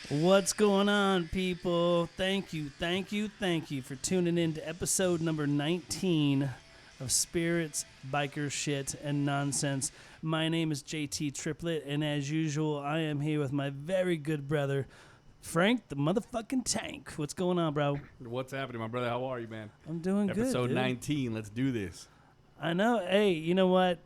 What's going on, people? Thank you for tuning in to episode number 19 of Spirits, Biker Shit, and Nonsense. My name is JT Triplet, and as usual, I am here with my very good brother, Frank the motherfucking Tank. What's going on, bro? What's happening, my brother? How are you, man? I'm doing good. Episode dude. 19. Let's do this. I know. Hey, you know what?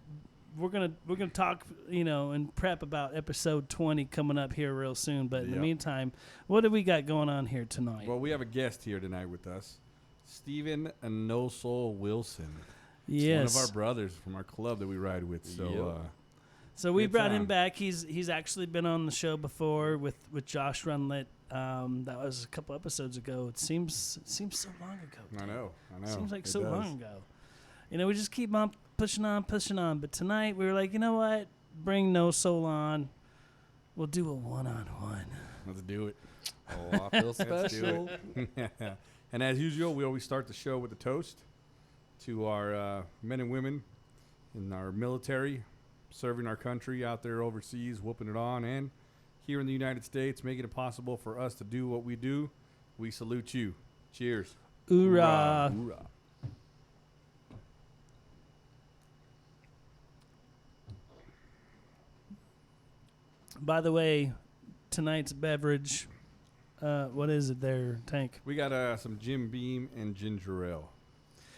We're gonna talk, and prep about episode 20 coming up here real soon. But in the meantime, what do we got going on here tonight? Well, we have a guest here tonight with us, Stephen and No Soul Wilson. Yes, One of our brothers from our club that we ride with. So we brought him back. He's actually been on the show before with Josh Runlet. That was a couple episodes ago. It seems so long ago. I know. Seems like so long ago. We just keep on pushing on. But tonight we were like, you know what? Bring No Soul on. We'll do a one-on-one. Let's do it. Oh, I feel special. And as usual, we always start the show with a toast to our men and women in our military, serving our country out there overseas, whooping it on, and here in the United States, making it possible for us to do what we do. We salute you. Cheers. Hoorah. Hoorah. By the way, tonight's beverage, what is it there, Tank? We got some Jim Beam and ginger ale.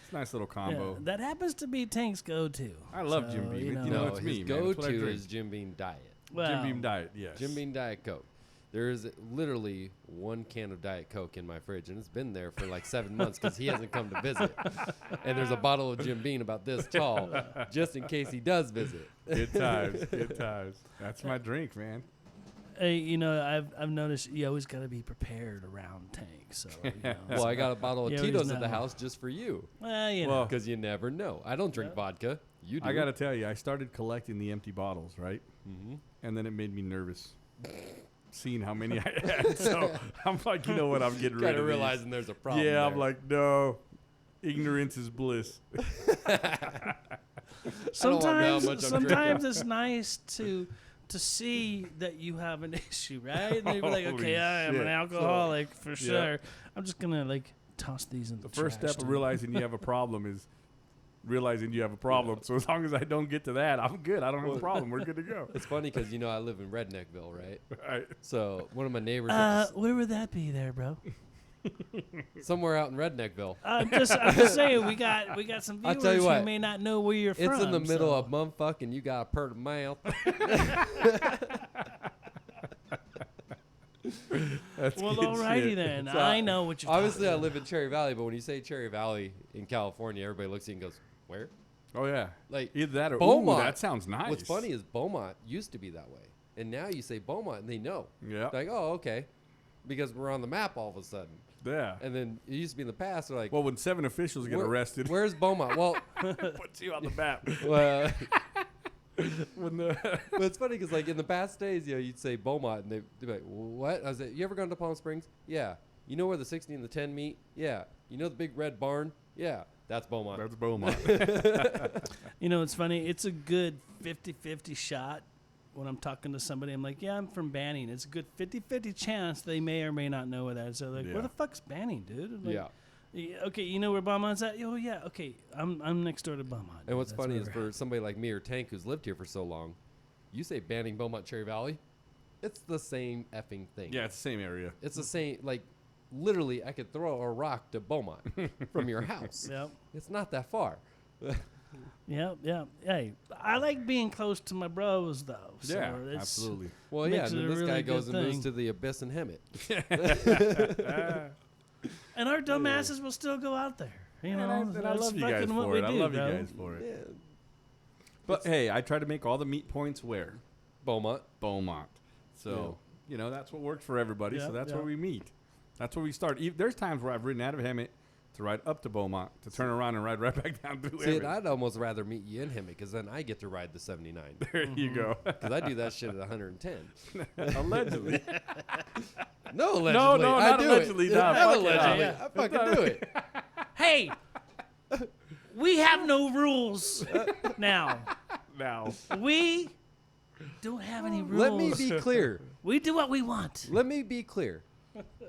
It's a nice little combo. Yeah, that happens to be Tank's go-to. I love Jim Beam. It's me, his man. That's what I go-to drink. is Jim Beam Diet. Well, Jim Beam Diet, yes. Jim Beam Diet Coke. There is literally one can of Diet Coke in my fridge, and it's been there for like 7 months because he hasn't come to visit. And there's a bottle of Jim Beam about this tall, just in case he does visit. Good times, good times. That's my drink, man. Hey, I've noticed you always got to be prepared around Tank. So, Well, I got a bottle of Yeah, Tito's he's at the not- house just for you. Well, Because you never know. I don't drink vodka. You do. I got to tell you, I started collecting the empty bottles, right? Mm-hmm. And then it made me nervous. Seeing how many I had. So I'm like, you know what? I'm getting rid Kind of of these. realizing there's a problem. Yeah, there. I'm like, no. Ignorance is bliss. sometimes much I'm drinking. it's nice to see that you have an issue, right? And you're like, Holy okay, I am shit. an alcoholic for sure. I'm just gonna toss these in the First trash, step of dude. realizing you have a problem is realizing you have a problem. So as long as I don't get to that, I'm good. I don't have a problem. We're good to go. It's funny because, I live in Redneckville, right? Right. So one of my neighbors, Where would that be there, bro? somewhere out in Redneckville. I'm just saying, we got some I'll viewers tell you who what, may not know where you're from. It's in the middle so. of bumfuck and you got a pert mouth. That's Well, good alrighty shit. then. So, I know what you're Obviously, I talking live in Cherry Valley, but when you say Cherry Valley in California, everybody looks at you and goes, where? Oh, yeah. Like, Either that or, Beaumont. ooh, that sounds nice. What's funny is Beaumont used to be that way. And now you say Beaumont and they know. Yeah. They're like, oh, okay. Because we're on the map all of a sudden. Yeah. And then it used to be in the past, they're like, Well, when 7 officials get arrested, where's Beaumont? Well, puts you on the map. well When the but it's funny because, like, in the past days, you'd say Beaumont, and they'd be like, what? I was like, you ever gone to Palm Springs? Yeah. You know where the 60 and the 10 meet? Yeah. You know the big red barn? Yeah. That's Beaumont. That's Beaumont. It's funny. It's a good 50-50 shot when I'm talking to somebody. I'm like, yeah, I'm from Banning. It's a good 50-50 chance they may or may not know where that is. So like, Yeah. where the fuck's Banning, dude? I'm like, Yeah. Okay, you know where Beaumont's at? Oh, yeah. Okay, I'm next door to Beaumont. And what's That's funny where is we're for at. somebody like me or Tank who's lived here for so long, you say Banning, Beaumont, Cherry Valley, it's the same effing thing. Yeah, it's the same area. It's the same, like, literally, I could throw a rock to Beaumont from your house. Yep. It's not that far. Yep. Hey, I like being close to my bros, though. So Yeah, it's- absolutely. Well, yeah, Makes and it then a this really guy good goes and moves thing. to the abyss and Hemet. And our dumbasses will still go out there. And I that's love you guys fucking what for we it. I do, love bro. you guys for it. Yeah. But hey, I try to make all the meet points where? Beaumont. Beaumont. So, that's what works for everybody. Yeah, So that's yeah. where we meet. That's where we start. There's times where I've ridden out of Hemet to ride up to Beaumont, to turn around and ride right back down through See, Hemet. I'd almost rather meet you in Hemet because then I get to ride the 79. There you go. Because I do that shit at 110. Allegedly. No, allegedly. no, I not do allegedly, It. no, Not fuck allegedly. yeah. I fucking do it. Hey, we have no rules now. Now. We don't have any rules. Let me be clear. We do what we want. Let me be clear.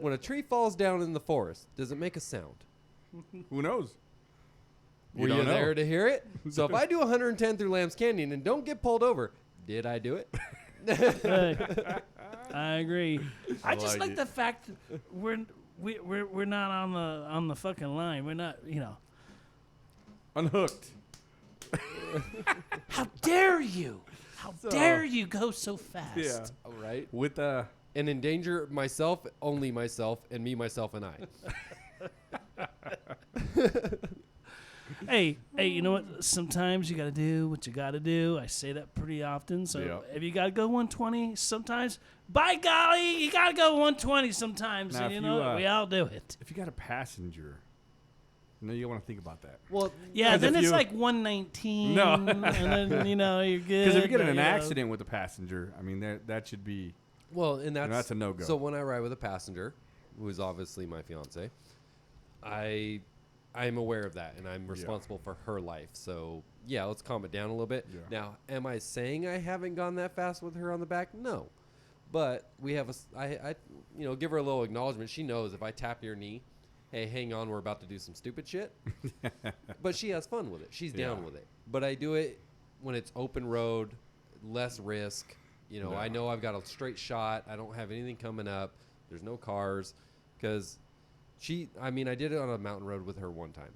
When a tree falls down in the forest, does it make a sound? Who knows? Were you there to hear it? So if I do 110 through Lambs Canyon and don't get pulled over, did I do it? Hey, I agree. I just like like it. the fact that we're not on the fucking line. We're not, you know. Unhooked. How dare you? How So- dare you go so fast? Yeah. All right. With And endanger myself, only myself, and me, myself, and I. Hey, you know what? Sometimes you got to do what you got to do. I say that pretty often. So Yeah. if you got to go 120 sometimes, by golly, you got to go 120 sometimes. Now, And if you you, know, we all do it. if you got a passenger, you want to think about that. Well, Yeah, 'Cause then if it's you- like 119. No. And then, you know, you're good. Because if you get in but, an you know. accident with a passenger, I mean, that should be. and that's a no-go. So when I ride with a passenger, who is obviously my fiance, I'm aware of that, and I'm responsible for her life. So yeah, let's calm it down a little bit. Yeah. Now, am I saying I haven't gone that fast with her on the back? No, but we have I give her a little acknowledgement. She knows if I tap your knee, hey, hang on, we're about to do some stupid shit. But she has fun with it. She's down Yeah. with it. But I do it when it's open road, less risk. You know, I Yeah. know I've got a straight shot. I don't have anything coming up. There's no cars. Because I did it on a mountain road with her one time.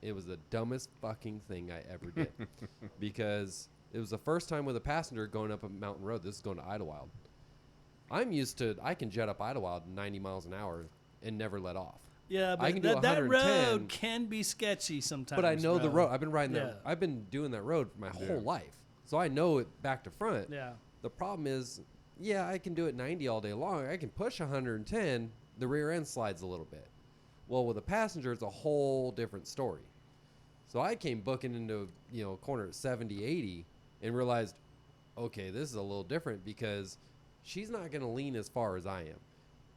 It was the dumbest fucking thing I ever did. Because it was the first time with a passenger going up a mountain road. This is going to Idlewild. I'm used to, I can jet up Idlewild 90 miles an hour and never let off. Yeah, I but can do that 110, road can be sketchy sometimes. But I know the bro. road. I've been riding Yeah. that. I've been doing that road for my Yeah. whole life. So I know it back to front. Yeah. The problem is, yeah, I can do it 90 all day long. I can push 110. The rear end slides a little bit. Well, with a passenger, it's a whole different story. So I came booking into, a corner at 70, 80 and realized, okay, this is a little different because she's not going to lean as far as I am.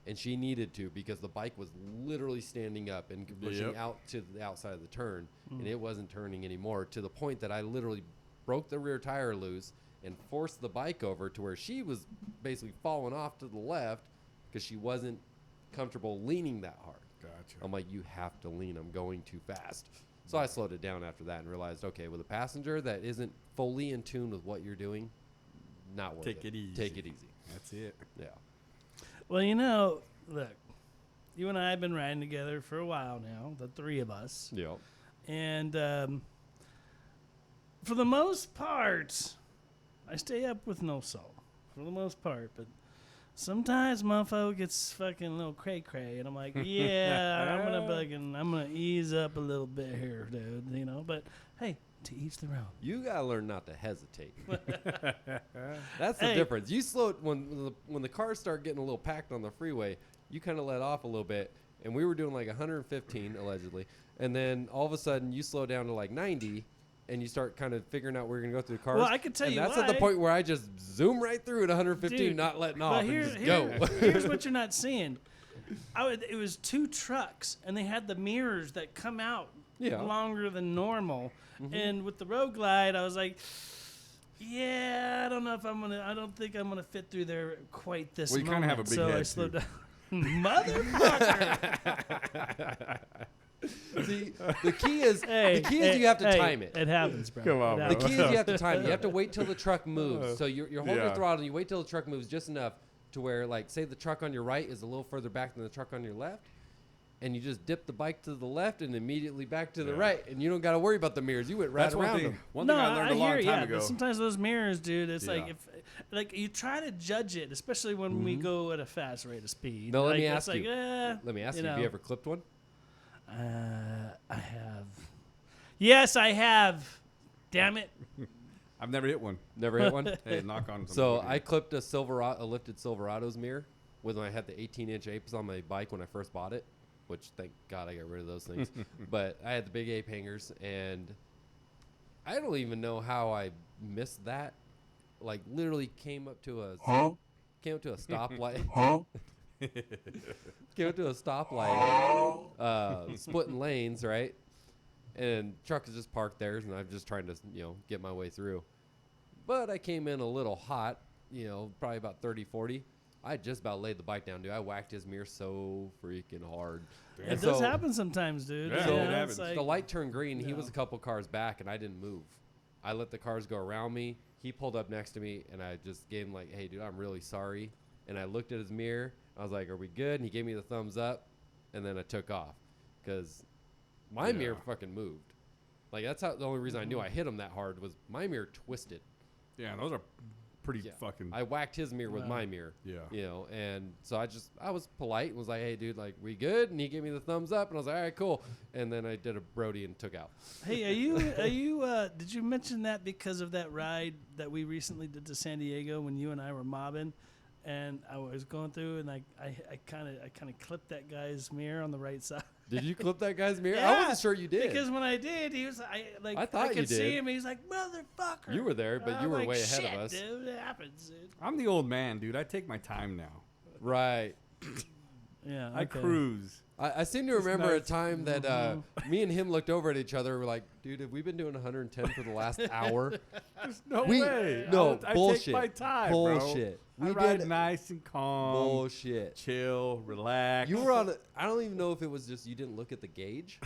And she needed to because the bike was literally standing up and pushing Yep. out to the outside of the turn. And it wasn't turning anymore, to the point that I literally broke the rear tire loose and forced the bike over to where she was basically falling off to the left because she wasn't comfortable leaning that hard. Gotcha. I'm like, you have to lean. I'm going too fast. So I slowed it down after that and realized, okay, with a passenger that isn't fully in tune with what you're doing, not worth it. Take it easy. Take it easy. That's it. Yeah. Well, look, you and I have been riding together for a while now, the three of us. Yeah. And for the most part, I stay up with no soul. For the most part, but sometimes mofo gets fucking a little cray-cray, and I'm like, yeah, I'm gonna ease up a little bit here, dude, but hey, to each their own. You gotta learn not to hesitate. That's the Hey. difference. You slow it when the cars start getting a little packed on the freeway. You kind of let off a little bit, and we were doing like 115 allegedly, and then all of a sudden you slow down to like 90, and you start kind of figuring out where you're gonna go through the cars. Well, I can tell and you that's at the why. point where I just zoom right through at 115, Dude, not letting But off, and just go. here's what you're not seeing. It was two trucks, and they had the mirrors that come out Yeah. longer than normal. And with the Road Glide, I was like, yeah, I don't think I'm gonna fit through there quite this Well, you moment. kinda have a big so I head, slowed too. down. Motherfucker. See, the key is Hey, you have to hey, time it. It happens, bro. Come on, It bro. The happens. key is you have to time it. You have to wait till the truck moves. So you're holding Yeah. the throttle, and you wait till the truck moves just enough to where, like, say the truck on your right is a little further back than the truck on your left, and you just dip the bike to the left and immediately back to the Yeah. right, and you don't got to worry about the mirrors. You went right That's around one thing. them. One thing I learned a long hear, time yeah, ago. but sometimes those mirrors, dude, it's like Yeah. if you try to judge it, especially when we go at a fast rate of speed. Now, let like, me it's ask you. eh, Let me ask you, have know. you ever clipped one? I have. Yes, I have. Damn it. I've never hit one. Never hit one? Hey, knock on. So I clipped a lifted Silverado's mirror when I had the 18-inch apes on my bike when I first bought it, which thank God I got rid of those things. But I had the big ape hangers, and I don't even know how I missed that. Like, literally came up to a stoplight. Came up to a stoplight, splitting lanes, right? And truck is just parked there, and I'm just trying to, get my way through. But I came in a little hot, probably about 30, 40. I just about laid the bike down, dude. I whacked his mirror so freaking hard. It And does so happen sometimes, dude. Yeah, it it's happens. like- The light turned green. He Yeah. was a couple cars back, and I didn't move. I let the cars go around me. He pulled up next to me, and I just gave him like, "Hey, dude, I'm really sorry." And I looked at his mirror. I was like, "Are we good?" And he gave me the thumbs up, and then I took off because my mirror fucking moved. Like that's how the only reason I knew I hit him that hard was my mirror twisted. Yeah, those are pretty Yeah. fucking. I whacked his mirror with Wow. my mirror. Yeah. And so I was polite and was like, "Hey, dude, like, we good?" And he gave me the thumbs up, and I was like, "All right, cool." And then I did a Brody and took out. Hey, did you mention that because of that ride that we recently did to San Diego when you and I were mobbing? And I was going through, and I kind of clipped that guy's mirror on the right side. Did you clip that guy's mirror? Yeah, I wasn't sure you did. Because when I did, he was I thought could you see did. him. He's like, "Motherfucker!" You were there, but I'm you were like, way ahead of "Shit, us. Dude, it happens, dude. I'm the old man, dude. I take my time now. Right. Yeah, I okay. cruise. I seem to remember a nice. time that me and him looked over at each other. We're like, "Dude, have we been doing 110 for the last hour?" There's no We- way. no, I bullshit. take my time, Bullshit. Bro. I We ride did nice and calm, bullshit. chill, relax. You were on. I don't even know if it was just you didn't look at the gauge,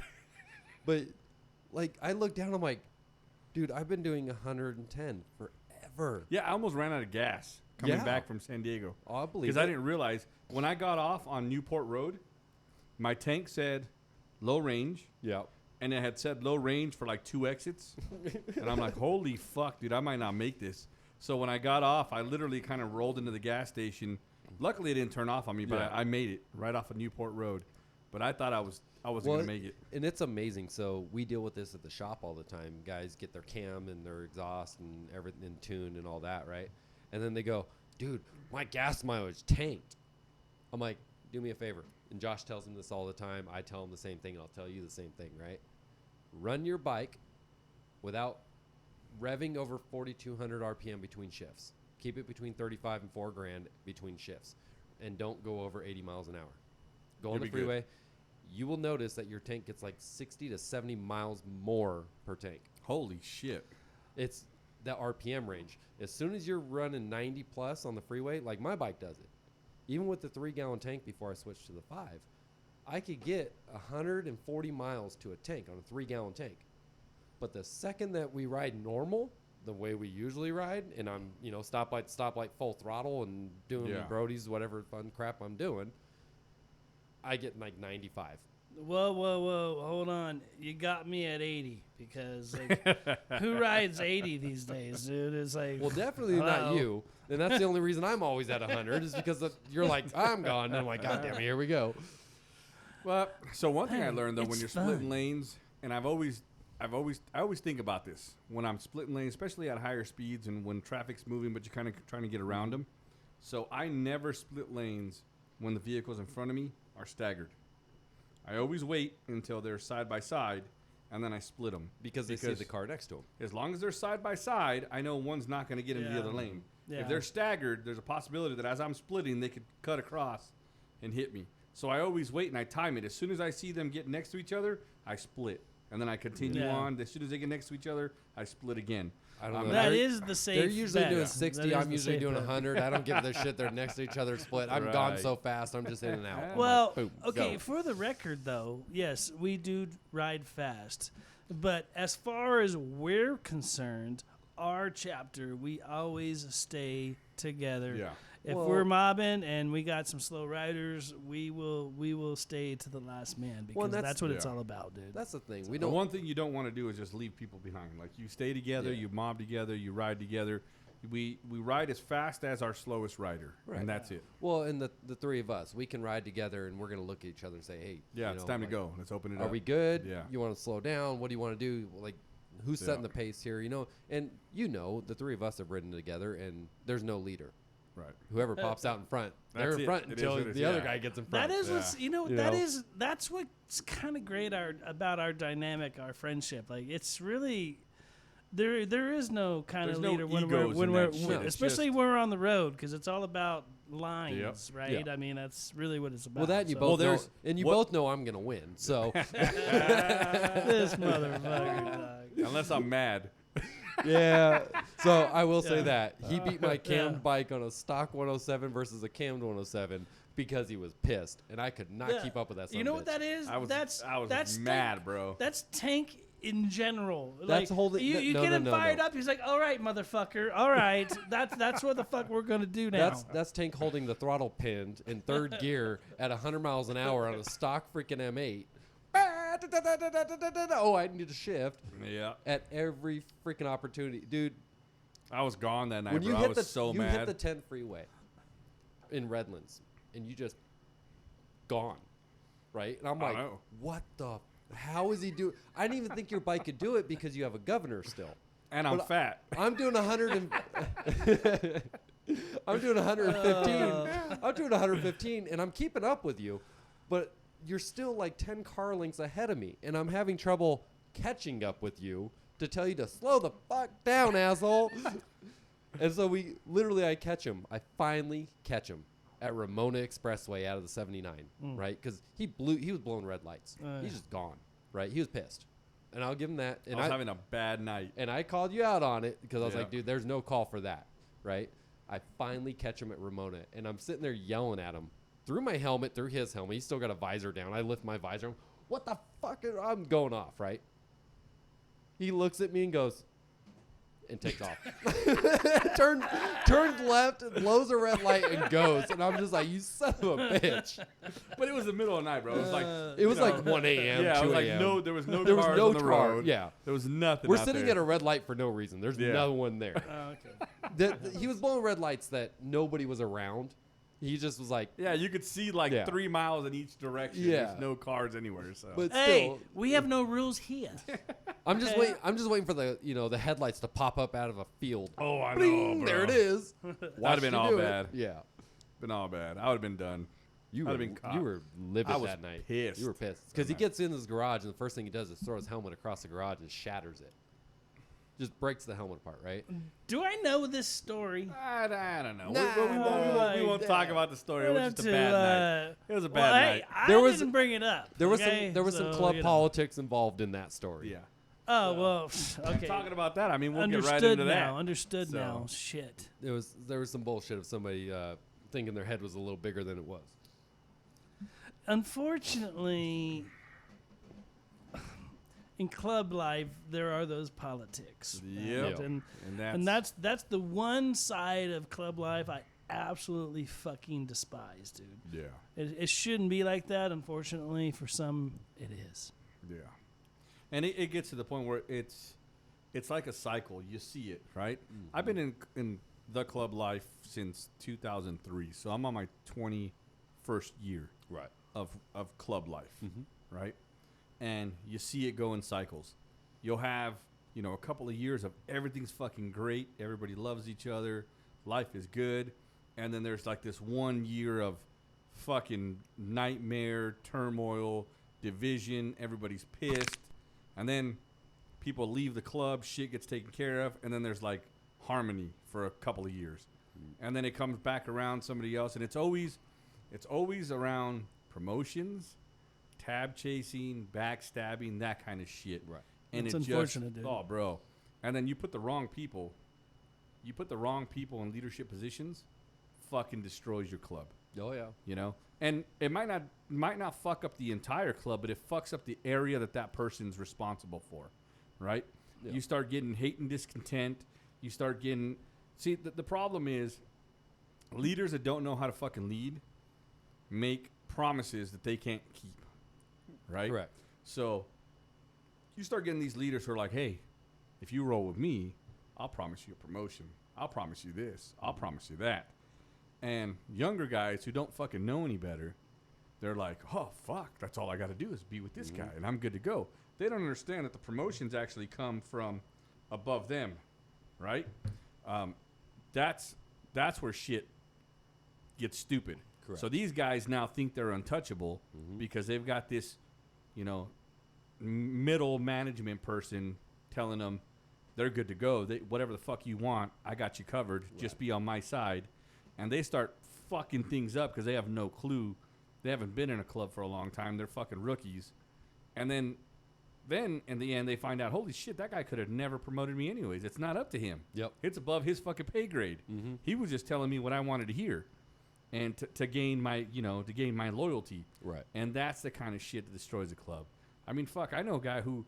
but like I looked down. I'm like, "Dude, I've been doing 110 forever." Yeah, I almost ran out of gas coming Yeah. back from San Diego Oh, I believe because it. I didn't realize when I got off on Newport Road, my tank said low range, Yeah. and it had said low range for like 2 exits, and I'm like, holy fuck, dude, I might not make this. So when I got off, I literally kind of rolled into the gas station. Luckily, it didn't turn off on me, but Yeah. I made it right off of Newport Road. But I thought I wasn't gonna make it. And it's amazing. So we deal with this at the shop all the time. Guys get their cam and their exhaust and everything in tune and all that, right? And then they go, "Dude, my gas mileage tanked." I'm like, "Do me a favor." And Josh tells him this all the time. I tell him the same thing, and I'll tell you the same thing, right? Run your bike without revving over 4,200 RPM between shifts. Keep it between 35 and 4 grand between shifts. And don't go over 80 miles an hour. Go on You'll the be good. freeway. You will notice that your tank gets like 60 to 70 miles more per tank. Holy shit. It's the RPM range. As soon as you're running 90 plus on the freeway, like my bike does it, even with the 3-gallon tank before I switched to the 5, I could get 140 miles to a tank on a 3-gallon tank. But the second that we ride normal, the way we usually ride, and I'm, stoplight, full throttle and doing Yeah. Brody's, whatever fun crap I'm doing, I get like 95. Whoa, hold on. You got me at 80 because like, who rides 80 these days, dude? It's like, Well, definitely not hello. you. And that's the only reason I'm always at 100 is because you're like, "I'm gone." And I'm like, "God damn it, here we go." Well, so one thing I Hey, learned though, when it's you're splitting fun. lanes, and I always think about this when I'm splitting lanes, especially at higher speeds and when traffic's moving, but you're kind of trying to get around them. So I never split lanes when the vehicles in front of me are staggered. I always wait until they're side by side, and then I split them. Because they see the car next to them. As long as they're side by side, I know one's not going to get into the Yeah. other lane. Yeah. If they're staggered, there's a possibility that as I'm splitting, they could cut across and hit me. So I always wait and I time it. As soon as I see them get next to each other, I split. And then I continue Yeah. on. As soon as they get next to each other, I split again. I don't know. that They're- is the safe They're usually bet. doing That 60. is I'm the usually safe doing bet. 100. I don't give a shit. They're next to each other split. I'm gone Right. so fast. I'm just in and out. Well, Boom, okay, go. for the record, though, yes, we do ride fast. But as far as we're concerned, our chapter, we always stay together. Yeah. If Well- we're mobbing and we got some slow riders, we will stay to the last man because Well, that's- that's what it's yeah. all about, dude. That's the thing. We The don't. one thing you don't want to do is just leave people behind. Like you stay together, Yeah. you mob together, you ride together. We ride as fast as our slowest rider, Right. and that's it. Well, and the three of us, we can ride together, and we're gonna look at each other and say, "Hey, Yeah, you it's know, time like, to go. Let's open it Are up. we good? Yeah. You want to slow down? What do you want to do? Like, who's setting Yeah. the pace here? And the three of us have ridden together, and there's no leader. Right. Whoever pops out in front, they're That's in it. front It is until what it is, the other yeah. guy gets in front. That is Yeah. what's You that know? is that's what's kind of great about our dynamic, our friendship. Like it's really there is no kind There's of no leader when egos in we're that shit. It's especially just- when we're on the road because it's all about lines, right? Yeah. I mean that's really what it's about. Well, that and you So- both know, there's- and you what- both know I'm gonna win. So this motherfucker, dog. Unless I'm mad. Yeah. So I will say Yeah. that he beat my cammed Yeah. bike on a stock 107 versus a cammed 107 because he was pissed, and I could not Yeah. keep up with that. You son know of a what bitch. that is? I was that's mad, tank, bro. That's Tank in general. That's like, holding- You, no, you no, get no, him no, fired no. up. He's like, "All right, motherfucker. All right, that's what the fuck we're gonna do now." That's Tank holding the throttle pinned in third gear at 100 miles an hour on a stock freaking M8. Oh, I need to shift Yeah. at every freaking opportunity, dude. I was gone that night, When bro. you I hit was the so you mad. hit the 10 freeway in Redlands, and you just gone, right? And I'm I like, know. what the? How is he doing? I didn't even think your bike could do it because you have a governor still. and I'm but fat. I'm doing 100 and I'm doing 115. I'm doing 115, and I'm keeping up with you, but you're still like 10 car lengths ahead of me, and I'm having trouble catching up with you to tell you to slow the fuck down, asshole. And so I catch him. I finally catch him at Ramona Expressway out of the 79, right? Because he was blowing red lights. He's just gone, right? He was pissed, and I'll give him that. And I was having a bad night. and I called you out on it because I was Yeah. like, dude, there's no call for that, right? I finally catch him at Ramona, and I'm sitting there yelling at him through my helmet, through his helmet. He's still got a visor down. I lift my visor. I'm, what the fuck? I'm going off, right? He looks at me and goes, and takes off. turns left, blows a red light, and goes. And I'm just like, you son of a bitch. But it was the middle of the night, bro. It was like It was you know, like 1 a.m., Yeah, 2 it was like a.m. there was no There was cars no on the car, road. yeah. There was nothing. We're out sitting there. at a red light for no reason. There's Yeah. no one there. Oh, okay. He was blowing red lights that nobody was around. He just was like, Yeah, you could see like Yeah. 3 miles in each direction. Yeah. There's no cars anywhere. So but Hey, still, we have no rules here. I'm just okay. waiting. I'm just waiting for the headlights to pop up out of a field. oh, I know, Bling, bro. there it is. That'd Watched have been you all do it. bad. Yeah, Been all bad. I would have been done. you I'd were have been caught. you were livid I was that night. pissed You were pissed because he that gets in his garage and the first thing he does is throw his helmet across the garage and shatters it. Just breaks the helmet apart, right? Do I know this story? I don't know. Nah, we won't talk about the story. It We'll was just have a bad to, night. It was a well, bad hey, night. I There was- didn't bring it up. There was okay? some So, club you know. politics involved in that story. Yeah. Oh well, okay. Talking about that, I mean, we'll get Understood right into now. that. Understood So- now. Shit. There was some bullshit of somebody thinking their head was a little bigger than it was. Unfortunately, in club life, there are those politics. Yep. And And that's the one side of club life I absolutely fucking despise, dude. yeah. It shouldn't be like that. Unfortunately, for some, it is. Yeah. And it gets to the point where it's like a cycle. You see it, right? I've been in the club life since 2003, so I'm on my 21st year Right. of club life, right? And you see it go in cycles. You'll have, a couple of years of everything's fucking great. Everybody loves each other. Life is good. And then there's like this 1 year of fucking nightmare, turmoil, division. Everybody's pissed. And then people leave the club. Shit gets taken care of. And then there's like harmony for a couple of years. And then it comes back around somebody else. And it's always around promotions, tab chasing, backstabbing, that kind of shit. Right. And It's it just, unfortunate, dude. oh, bro. And then you put the wrong people in leadership positions, fucking destroys your club, Oh yeah. And it might not fuck up the entire club, but it fucks up the area that person's responsible for, right? Yeah. You start getting hate and discontent. You start getting, see, the problem is leaders that don't know how to fucking lead make promises that they can't keep, right? Correct. So you start getting these leaders who are like, hey, if you roll with me, I'll promise you a promotion. I'll promise you this. I'll promise you that. And younger guys who don't fucking know any better, they're like, oh, fuck, that's all I got to do is be with this guy, and I'm good to go. They don't understand that the promotions actually come from above them, right? That's where shit gets stupid. Correct. So these guys now think they're untouchable because they've got this, middle management person telling them they're good to go. Whatever the fuck you want, I got you covered. Just be on my side. And they start fucking things up because they have no clue. They haven't been in a club for a long time. They're fucking rookies. And then then in the end they find out, holy shit, that guy could have never promoted me anyways. It's not up to him. Yep. It's above his fucking pay grade. Mm-hmm. He was just telling me what I wanted to hear, and to gain my loyalty. Right. And that's the kind of shit that destroys a club. I mean, fuck, I know a guy who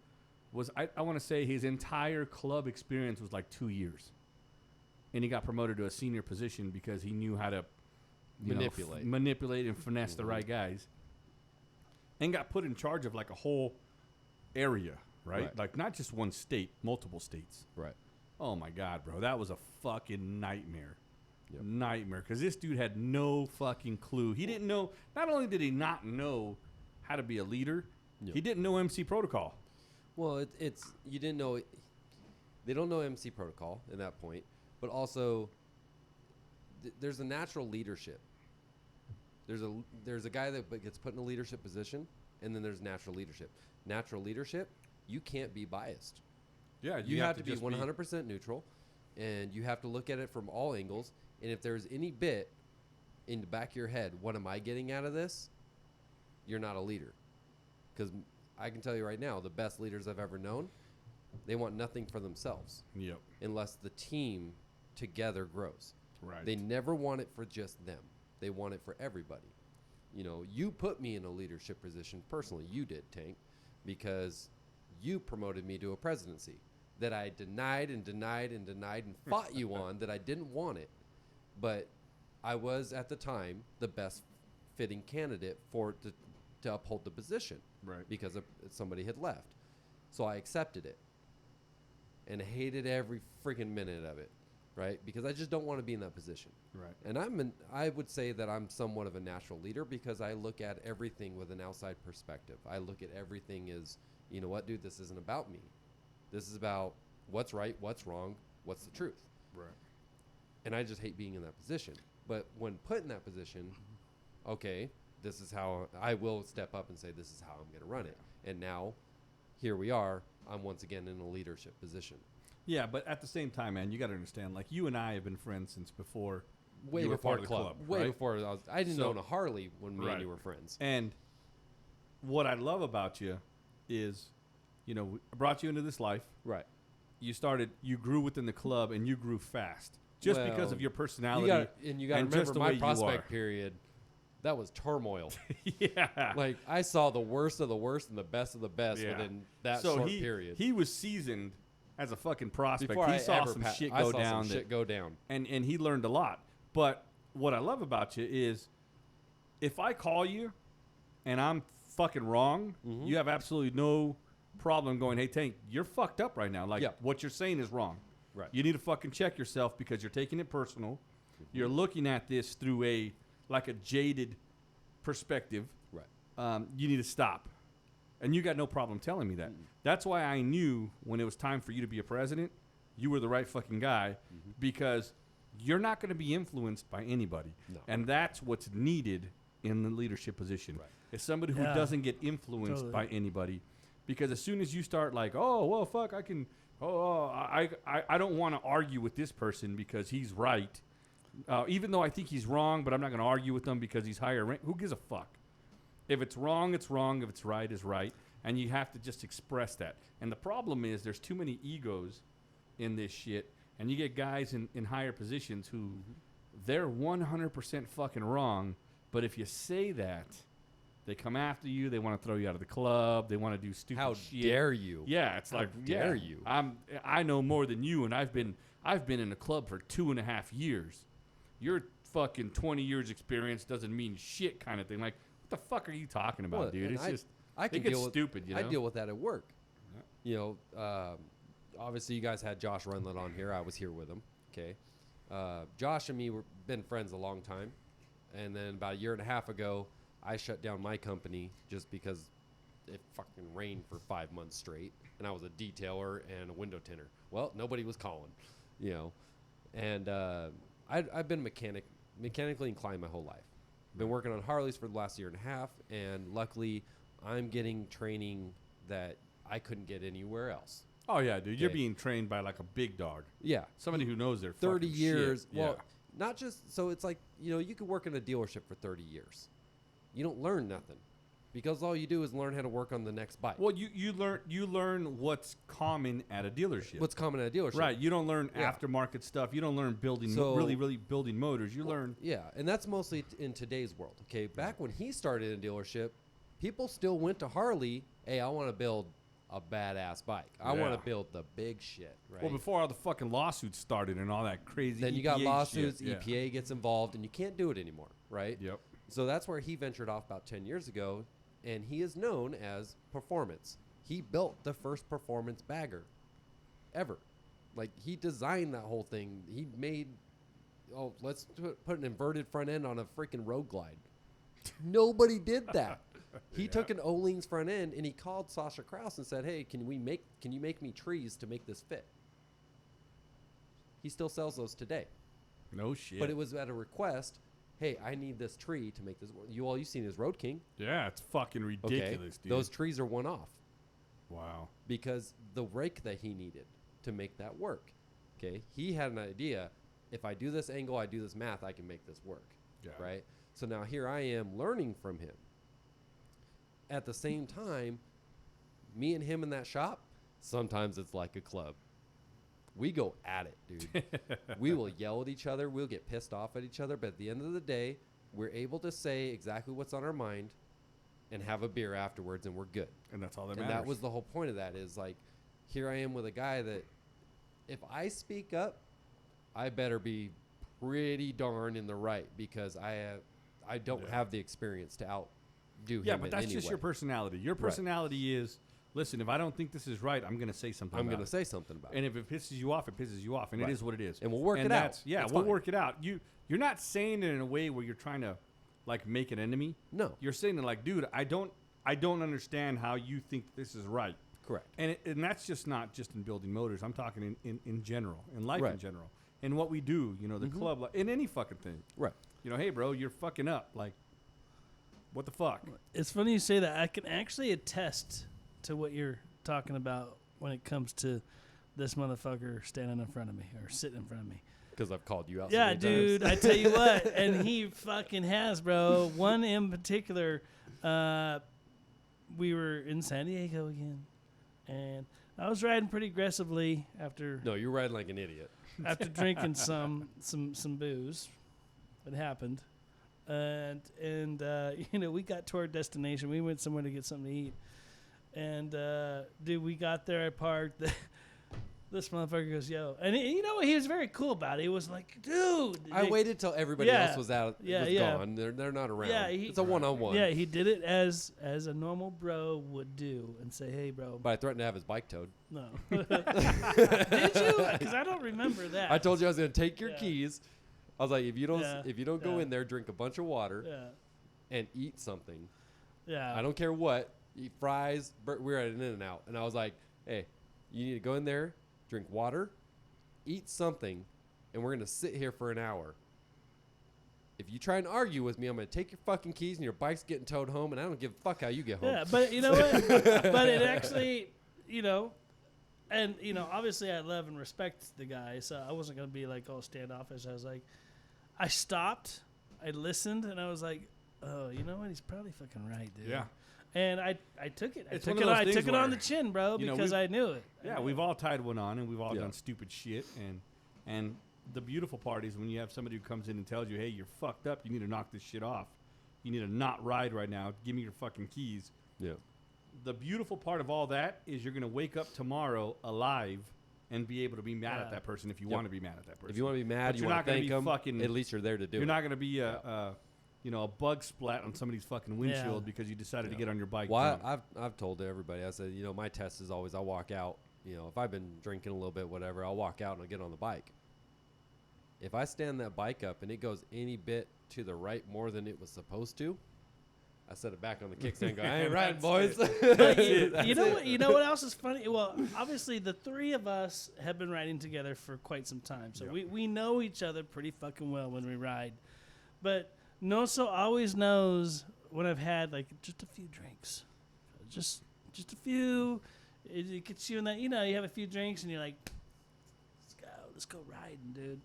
was, I want to say his entire club experience was like 2 years. And he got promoted to a senior position because he knew how to manipulate and finesse the right guys. And got put in charge of like a whole area, right? Like not just one state, multiple states. Right. Oh my God, bro. That was a fucking nightmare. Yep. Nightmare. Because this dude had no fucking clue. He didn't know, not only did he not know how to be a leader, Yep. he didn't know MC protocol. Well, it's you didn't know. They don't know MC protocol at that point, but also there's a natural leadership. There's a guy that gets put in a leadership position, and then there's natural leadership. Natural leadership, you can't be biased. Yeah, You have to be 100% neutral, and you have to look at it from all angles. And if there's any bit in the back of your head, what am I getting out of this? You're not a leader. Because I can tell you right now, the best leaders I've ever known, they want nothing for themselves Yep. unless the team together grows. Right. They never want it for just them. They want it for everybody. You know, you put me in a leadership position personally. You did, Tank, because you promoted me to a presidency that I denied and fought you on that I didn't want it. But I was at the time the best fitting candidate to uphold the position. Right. Because somebody had left. So I accepted it and hated every freaking minute of it, right? Because I just don't want to be in that position. Right. And I would say that I'm somewhat of a natural leader because I look at everything with an outside perspective. I look at everything as, you know what, dude, this isn't about me. This is about what's right, what's wrong, what's the truth. Right. And I just hate being in that position. But when put in that position, okay, this is how I will step up and say, this is how I'm going to run it. And now, here we are. I'm once again in a leadership position. Yeah, but at the same time, man, you got to understand, like, you and I have been friends since before Way you were before part of the club. Way right? before I didn't So- own a Harley when me Right. and you were friends. And what I love about you is, you know, I brought you into this life. Right. You grew within the club, and you grew fast. Just because Well, of your You personality. got to and remember just the way my you prospect are. period. That was turmoil. Yeah. Like I saw the worst of the worst and the best of the best Yeah. within that So short period. He was seasoned as a fucking prospect. Before He I saw ever some pa- shit I go saw down. some shit go down. And he learned a lot. But what I love about you is if I call you and I'm fucking wrong, Mhm. you have absolutely no problem going, hey, Tank, you're fucked up right now. Like, Yeah. what you're saying is wrong. Right. You need to fucking check yourself because you're taking it personal. You're looking at this through a jaded perspective. Right. You need to stop. And you got no problem telling me that. That's why I knew when it was time for you to be a president, you were the right fucking guy because you're not going to be influenced by anybody. No. And that's what's needed in the leadership position. Right. Is somebody who Yeah. doesn't get influenced Totally. by anybody. Because as soon as you start like, oh, well, fuck, I don't want to argue with this person because he's right. Even though I think he's wrong, but I'm not going to argue with him because he's higher rank. Who gives a fuck? If it's wrong, it's wrong. If it's right, it's right. And you have to just express that. And the problem is there's too many egos in this shit. And you get guys in higher positions who they're 100% fucking wrong. But if you say that, they come after you. They want to throw you out of the club. They want to do stupid How shit. dare you? Yeah, it's How like, dare yeah, you? I know more than you, and I've been in the club for 2.5 years. Your fucking 20 years experience doesn't mean shit, kind of thing. Like, what the fuck are you talking about, Well, dude? and It's just I can it gets deal with stupid, you know. I deal with that at work. Yeah. You know, obviously you guys had Josh Runlet on here. I was here with him. Okay. Josh and me were been friends a long time, and then about a year and a half ago, I shut down my company just because it fucking rained for 5 months straight, and I was a detailer and a window tinner. Well, nobody was calling, you know, and I've been mechanically inclined my whole life. Been working on Harleys for the last year and a half, and luckily, I'm getting training that I couldn't get anywhere else. Oh yeah, dude, you're Okay. being trained by like a big dog, Yeah, somebody who knows their 30 fucking years. Shit. Well, Yeah. not just so it's like, you know, you could work in a dealership for 30 years. You don't learn nothing. because all you do is learn how to work on the next bike. Well, you learn what's common at a dealership. What's common at a dealership? Right. You don't learn Yeah. aftermarket stuff. You don't learn building So- really building motors. You learn. Yeah, and that's mostly in today's world. Okay, back when he started in a dealership, people still went to Harley. Hey, I want to build a badass bike. I want Yeah. to build the big shit. Right. Well, before all the fucking lawsuits started and all that crazy. then you got EPA lawsuits. shit. Yeah. EPA gets involved, and you can't do it anymore. Right. Yep. So that's where he ventured off about 10 years ago, and he is known as Performance. He built the first performance bagger ever. Like, he designed that whole thing. He made, let's put an inverted front end on a freaking road glide. Nobody did that. He took an Öhlings front end, and he called Sascha Krause and said, hey, can you make me trees to make this fit? He still sells those today. No shit. But it was at a request. Hey, I need this tree to make this work. You've seen his Road King. Yeah, it's fucking Okay. ridiculous, dude. Those trees are one off Wow. because the rake that he needed to make that work. Okay. He had an idea. If I do this angle, I do this math, I can make this work. Yeah. Right. So now here I am learning from him. At the same time, me and him in that shop, sometimes it's like a club. We go at it, dude. We will yell at each other. We'll get pissed off at each other. But at the end of the day, we're able to say exactly what's on our mind and have a beer afterwards, and we're good. And that's all that And matters. that was the whole point of that is, like, here I am with a guy that if I speak up, I better be pretty darn in the right because I don't have the experience to outdo him. Yeah, but that's in any just your way. personality. Your personality is, listen, if I don't think this is right, I'm going to say something I'm about going to it. say something about And it. if it pisses you off, it pisses you off. And Right. it is what it is. And we'll work it out. that's- Yeah, That's we'll fine. work it out. You're not saying it in a way where you're trying to, like, make an enemy. No, You're saying it like, dude, I don't understand how you think this is right. correct. And that's just not just in building motors. I'm talking in general, in life Right. in general. And what we do, the club, like, in any fucking thing. Right. Hey, bro, you're fucking up. Like, what the fuck? It's funny you say that. I can actually attest to what you're talking about when it comes to this motherfucker standing in front of me or sitting in front of me. Because I've called you out. so Yeah, many dude, times. I tell you what, and he fucking has, bro. One in particular, we were in San Diego again, and I was riding pretty aggressively after No, you're riding like an idiot. after drinking some booze. It happened, and we got to our destination. We went somewhere to get something to eat, and dude, we got there. I parked. This motherfucker goes, yo, and he was very cool about it. He was like, dude, I waited till everybody Yeah. else was out. Yeah, was yeah. gone. They're not around. Yeah, it's a one-on-one. Yeah, he did it as a normal bro would do, and say, hey, bro. But I threatened to have his bike towed. No. Did you? Because I don't remember that. I told you I was going to take your Yeah. keys. I was like, if you don't go Yeah. in there, drink a bunch of water Yeah. and eat something. Yeah. I don't care what. Eat fries. We were at an In-N-Out, and I was like, hey, you need to go in there, drink water, eat something, and we're going to sit here for an hour. If you try and argue with me, I'm going to take your fucking keys and your bike's getting towed home, and I don't give a fuck how you get home. Yeah, but you know what? But it actually, and obviously I love and respect the guy, so I wasn't gonna be like all standoffish. I was like, I stopped, I listened, and I was like, oh, you know what? He's probably fucking right, dude. Yeah. And I took it. It's I one took of it. those I things took it on where, the chin, bro, because I knew it. Yeah, we've all tied one on, and we've all Yeah. done stupid shit. And the beautiful part is when you have somebody who comes in and tells you, hey, you're fucked up. You need to knock this shit off. You need to not ride right now. Give me your fucking keys. Yeah. The beautiful part of all that is you're going to wake up tomorrow alive and be able to be mad at that person if you Yep. want to be mad at that person. If you want to be mad, But you you're want not to gonna thank be them, fucking- at least you're there to do You're it. not going to be a bug splat on somebody's fucking windshield because you decided to get on your bike. Well, drunk. I've told everybody, I said, my test is always I'll walk out. If I've been drinking a little bit, whatever, I'll walk out and I'll get on the bike. If I stand that bike up and it goes any bit to the right more than it was supposed to, I set it back on the kickstand and go, I ain't riding, boys. You know what else is funny? Well, obviously the three of us have been riding together for quite some time, so we know each other pretty fucking well when we ride. But Noso always knows when I've had like just a few drinks, just a few. It gets you in that you have a few drinks and you're like, let's go riding, dude.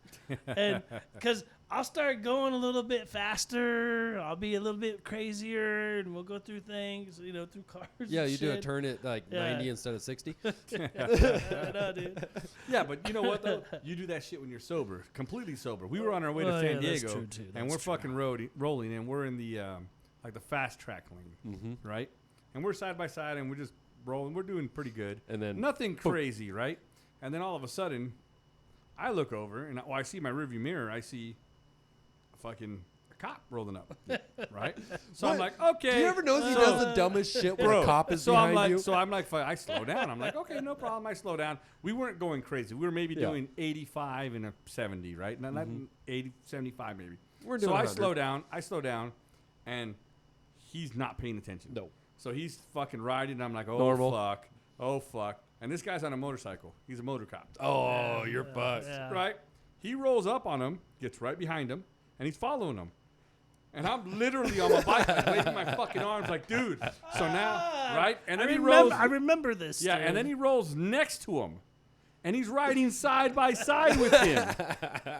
And because I'll start going a little bit faster, I'll be a little bit crazier, and we'll go through things, you know, through cars. Yeah, and you do a shit. turn at like 90 instead of 60. I know, dude. Yeah, but you know what though? You do that shit when you're sober, completely sober. We were on our way to Well, San yeah, that's Diego, true, too. and That's we're true. fucking rolling, and we're in the like the fast track lane, Mm-hmm. right? And we're side by side, and we're just rolling. We're doing pretty good. And then Nothing crazy, right? And then all of a sudden, I look over, and I see my rearview mirror. I see a fucking cop rolling up, right? So I'm like, okay. Do you ever know he does the dumbest shit when a cop is so behind I'm like, you? so I'm like, I slow down. I'm like, okay, no problem. I slow down. We weren't going crazy. We were maybe Yeah. doing 85 and a 70, right? Not 80, 75 maybe. We're So doing I 100. slow down, and he's not paying attention. No. So he's fucking riding, and I'm like, Normal. oh fuck. And this guy's on a motorcycle. He's a motor cop, Oh, you're fucked. Yeah. right? He rolls up on him, gets right behind him, and he's following him. And I'm literally on my bike, like, waving my fucking arms, like, dude. So now, right? And then he rolls. I remember this. Yeah, dude. and then he rolls next to him, and he's riding side by side with him.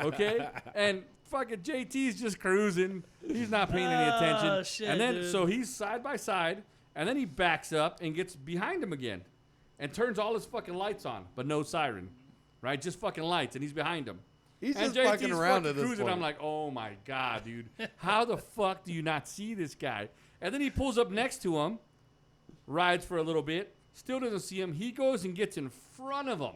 Okay, and fucking JT's just cruising. He's not paying any attention. Oh, shit, and then dude. so he's side by side, and then he backs up and gets behind him again, and turns all his fucking lights on, but no siren, right? Just fucking lights, and he's behind him. He's And just JT's fucking around fucking at this cruising. point. I'm like, oh my god, dude, how the fuck do you not see this guy? And then he pulls up next to him, rides for a little bit, still doesn't see him. He goes and gets in front of him,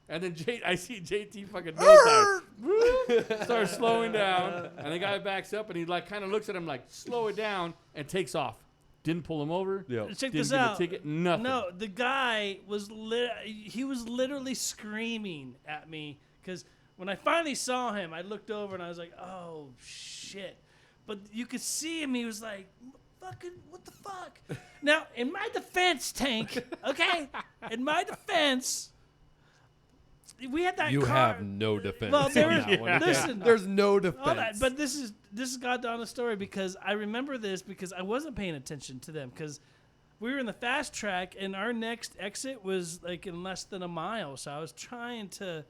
and then I see JT fucking nosedive, starts slowing down, and the guy backs up, and he like kind of looks at him like, slow it down, and takes off. Didn't pull him over. Yeah. Check Didn't this give out. a ticket. Nothing. No, the guy was he was literally screaming at me because when I finally saw him, I looked over and I was like, "Oh shit!" But you could see him. He was like, "Fucking what the fuck?" Now, in my defense, Tank. Okay, in my defense, we had that. You car. have no defense. Well, there on was, that one. listen. There's no All defense. that, but this is God honest story because I remember this because I wasn't paying attention to them because we were in the fast track and our next exit was like in less than a mile. So I was trying to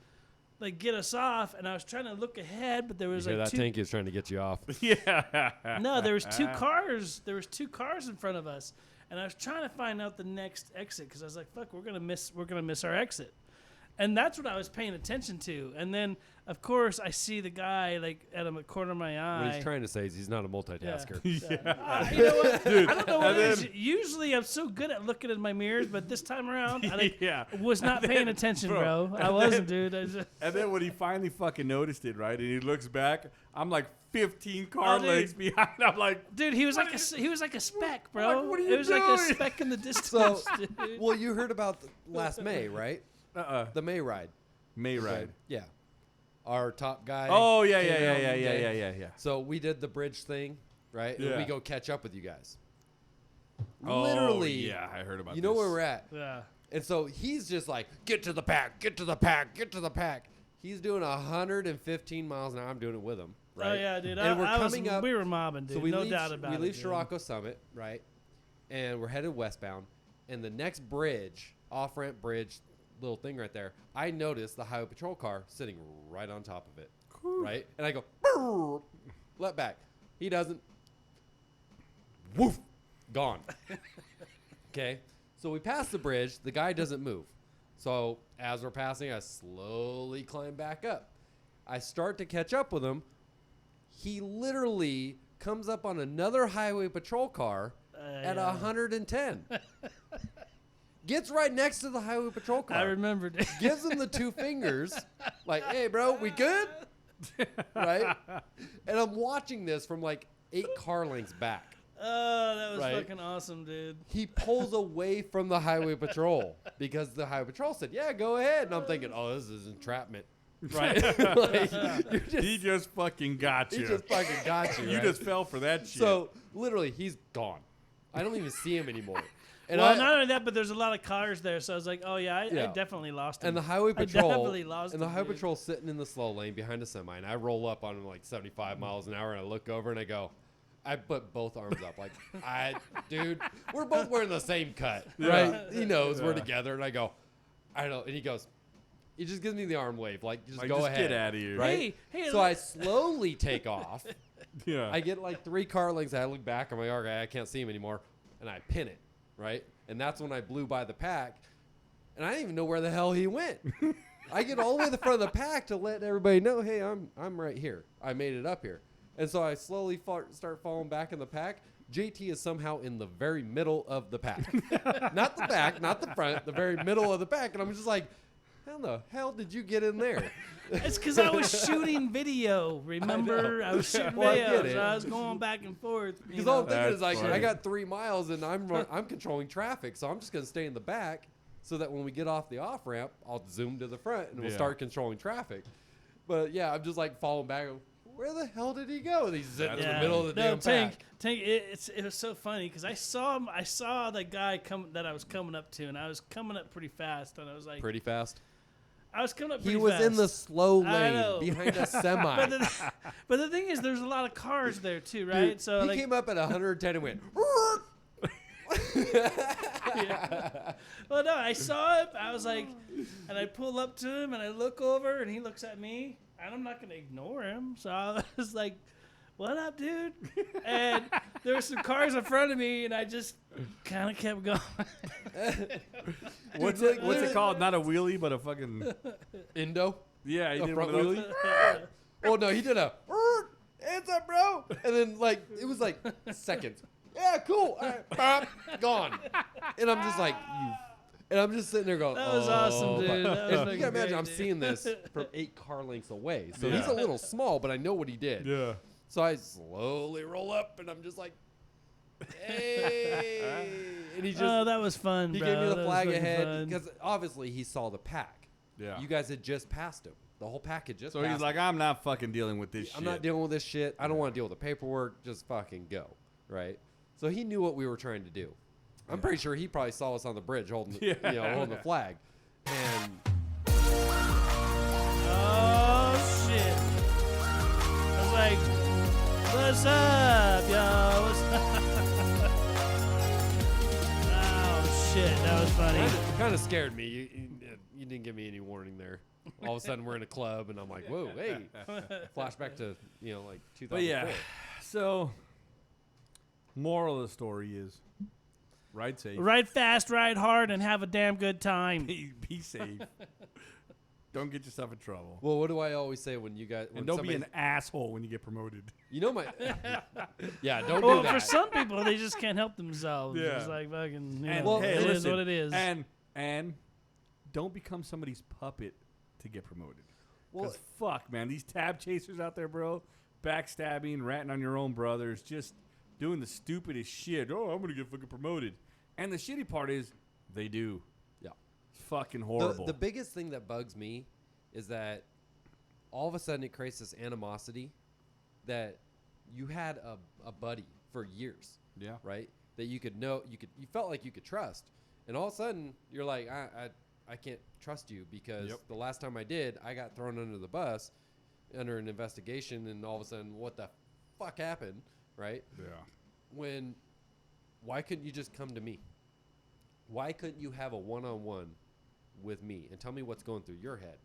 like get us off and I was trying to look ahead, but there was you hear like that two. tank is trying to get you off. Yeah. No, there was two cars. There was two cars in front of us, and I was trying to find out the next exit because I was like, "Fuck, we're gonna miss our exit." And that's what I was paying attention to. And then, of course, I see the guy like at a corner of my eye. What he's trying to say is he's not a multitasker. You know what? I don't know what it is. Usually, I'm so good at looking in my mirrors, but this time around, I like, Yeah. was not paying attention, bro. I wasn't, dude. I just, And then when he finally fucking noticed it, right, and he looks back, I'm like 15 car Oh, dude. lengths behind. I'm like, dude, he was like a speck, bro. Like, what are you it was like a doing? speck in the distance, So, dude. well, you heard about last May, right? The May ride. May ride. Yeah. Our top guy. Oh yeah, came yeah, out yeah, one yeah, yeah, day. yeah, yeah, yeah. So we did the bridge thing, right? And Yeah. we go catch up with you guys. Oh, Literally. yeah, I heard about. You know this. where we're at. Yeah. And so he's just like, get to the pack, get to the pack, get to the pack. He's doing 115 miles an hour. I'm doing it with him. Right? Oh yeah, dude. And we're I was, coming up. we were mobbing, dude. So we no leave, doubt about we it. leave dude. Scirocco Summit, right? And we're headed westbound. And the next bridge, off-ramp bridge, little thing right there, I noticed the highway patrol car sitting right on top of it, right? And I go, "Brrr," let back. He doesn't. Woof, gone. Okay, so we pass the bridge. The guy doesn't move. So as we're passing, I slowly climb back up. I start to catch up with him. He literally comes up on another highway patrol car at yeah. 110. Gets right next to the highway patrol car. I remember, dude. Gives him the two fingers, like, "Hey, bro, we good?" Right? And I'm watching this from like 8 car lengths back. Oh, that was Right. fucking awesome, dude. He pulls away from the highway patrol because the highway patrol said, "Yeah, go ahead." And I'm thinking, "Oh, this is entrapment." Right? Like, you're just, He just fucking got he you. just fucking got you. You right? just fell for that shit. So literally, he's gone. I don't even see him anymore. And Well, I, not only that, but there's a lot of cars there, so I was like, oh yeah, I Yeah. definitely lost him. and the highway I patrol definitely lost and the him, highway dude. patrol sitting in the slow lane behind a semi, and I roll up on him like 75 miles an hour, and I look over and I go, I put both arms up like, dude, we're both wearing the same cut, right? He knows we're together, and I go, I don't, and he goes, He just gives me the arm wave, like just Like, go just ahead. get out of here. Right? Hey, So I slowly take off. Yeah. I get like 3 car lengths. I look back. I'm like, okay, I can't see him anymore, and I pin it. Right, and that's when I blew by the pack, and I didn't even know where the hell he went. I get all the way to the front of the pack to let everybody know, hey, I'm right here. I made it up here, and so I slowly start falling back in the pack. JT is somehow in the very middle of the pack, not the back, not the front, the very middle of the pack, and I'm just like, how the hell did you get in there? It's because I was shooting video. Remember, I was shooting Well, I video, get it. so I was going back and forth. you Because all I'm know. thinking is That's like, funny. I got 3 miles and I'm controlling traffic, so I'm just gonna stay in the back so that when we get off the off ramp, I'll zoom to the front and we'll Yeah. start controlling traffic. But yeah, I'm just like falling back. Where the hell did he go? And he's sitting in That's the middle of the damn Tank, pack. Tank. It was so funny because I saw him. I saw the guy that I was coming up to, and I was coming up pretty fast, and I was like, Pretty fast. I was coming up. He Pretty was fast. in the slow I lane know. behind a semi. But the thing is, there's a lot of cars there too, right? Dude, so he like, came up at 110 and went. yeah. Well, no, I saw him. I was like, and I pull up to him, and I look over, and he looks at me, and I'm not gonna ignore him. So I was like, "What up, dude?" And there were some cars in front of me, and I just kind of kept going. What's it called? Not a wheelie, but a fucking. Indo. Yeah, he A did front one of those. wheelie? Oh no, he did a hands up, bro, and then like it was like seconds. Yeah, cool. All right, bop, gone. And I'm just like, and I'm just sitting there going, That was awesome, dude. That was And you fucking can imagine great, I'm dude. seeing this from 8 car lengths away, so Yeah. he's a little small, but I know what he did. Yeah. So I slowly roll up, and I'm just like, hey, and he just Oh, that was fun. he bro. gave me That the was flag fucking ahead fun. because obviously he saw the pack. Yeah. You guys had just passed him. The whole pack had just So passed he's like, I'm not fucking dealing with this shit. I'm not dealing with this shit. I don't want to deal with the paperwork. Just fucking go. Right? So he knew what we were trying to do. I'm pretty sure he probably saw us on the bridge holding, holding the flag. And Oh shit! I was like, "What's up, yo? What's up?" Oh shit, that was funny. it kind of scared me. You didn't give me any warning there. All of a sudden, we're in a club, and I'm like, whoa, hey. Flashback to, like 2004. But yeah. So, moral of the story is ride safe. Ride fast, ride hard, and have a damn good time. Be safe. Don't get yourself in trouble. Well, what do I always say when you guys... When And don't be somebody- an asshole when you get promoted. You know my... yeah, don't Well, do that. for some people, they just can't help themselves. Yeah. It's like fucking, And know, hey, it is listen, what it is. And don't become somebody's puppet to get promoted. Well, Because fuck, man, these tab chasers out there, bro, backstabbing, ratting on your own brothers, just doing the stupidest shit. Oh, I'm gonna get fucking promoted. And the shitty part is, they do. yeah. It's fucking horrible. The biggest thing that bugs me is that all of a sudden it creates this animosity that you had a buddy for years, yeah. right? That you could know, you felt like you could trust, and all of a sudden you're like, I can't trust you because Yep. the last time I did, I got thrown under the bus, under an investigation, and all of a sudden, what the fuck happened, right? Yeah. Why couldn't you just come to me? Why couldn't you have a one-on-one with me and tell me what's going through your head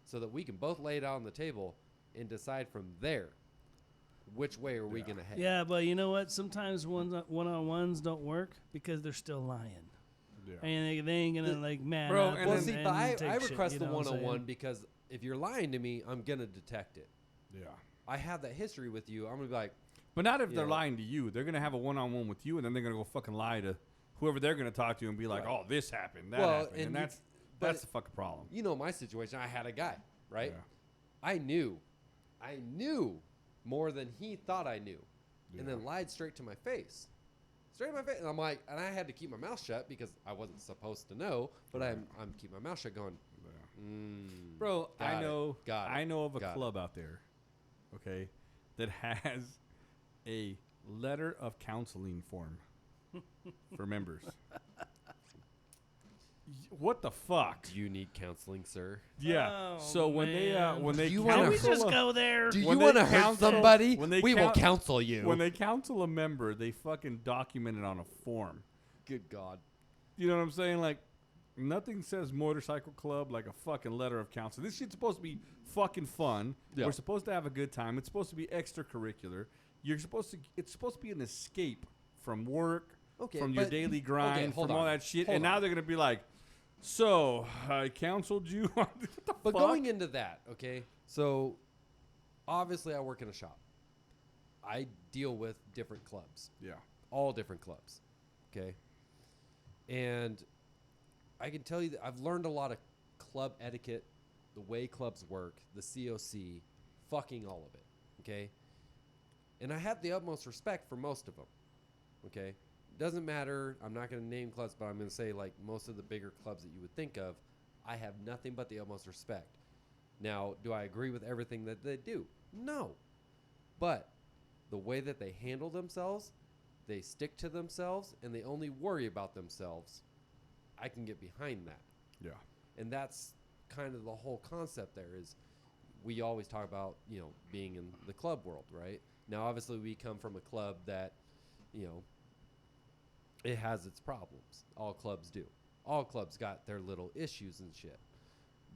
so that we can both lay it out on the table and decide from there which way are we going to head? yeah, but you know what? Sometimes one-on-ones don't work because they're still lying. Yeah. And they ain't gonna like man Bro, up and Well, then- see, and but I take shit, request you the know what I'm one-on-one saying? because if you're lying to me, I'm going to detect it. Yeah. I have that history with you. I'm going to be like, But not if they're Yeah. lying to you. They're gonna have a one-on-one with you, and then they're gonna go fucking lie to whoever they're gonna talk to and be like, Right. "Oh, this happened, that Well, happened," and and you- that's but- the fucking problem. you know my situation. I had a guy, right? Yeah. I knew more than he thought I knew, and then Yeah. lied straight to my face. Straight to my face. And I'm like, and I had to keep my mouth shut because I wasn't supposed to know, but I'm keeping my mouth shut going, Bro, Got I it. know. Got it. I know of a Got it. club out there, okay, that has a letter of counseling form for members. What the fuck? do you need counseling, sir? Yeah. Oh, so when man. they You Can wanna we counsel just a- go there? Do you When they want to hurt counsel- somebody? when they We will count- counsel you. when they counsel a member, they fucking document it on a form. Good God. You know what I'm saying? Like, Nothing says motorcycle club like a fucking letter of counsel. This shit's supposed to be fucking fun. Yeah. We're supposed to have a good time. It's supposed to be extracurricular. It's supposed to be an escape from work, from your daily grind, from all that shit. And now they're gonna be like, so I counseled you. What the But fuck? going into that, okay, so obviously I work in a shop. I deal with different clubs, Yeah. all different clubs, okay? And I can tell you that I've learned a lot of club etiquette, the way clubs work, the COC, fucking all of it, okay? And I have the utmost respect for most of them, okay? Doesn't matter. I'm not going to name clubs, but I'm going to say like most of the bigger clubs that you would think of, I have nothing but the utmost respect. Now, do I agree with everything that they do? No. But the way that they handle themselves, they stick to themselves, and they only worry about themselves, I can get behind that. Yeah. And that's kind of the whole concept there is we always talk about, being in the club world, right? Now, obviously, we come from a club that, it has its problems. All clubs do. All clubs got their little issues and shit.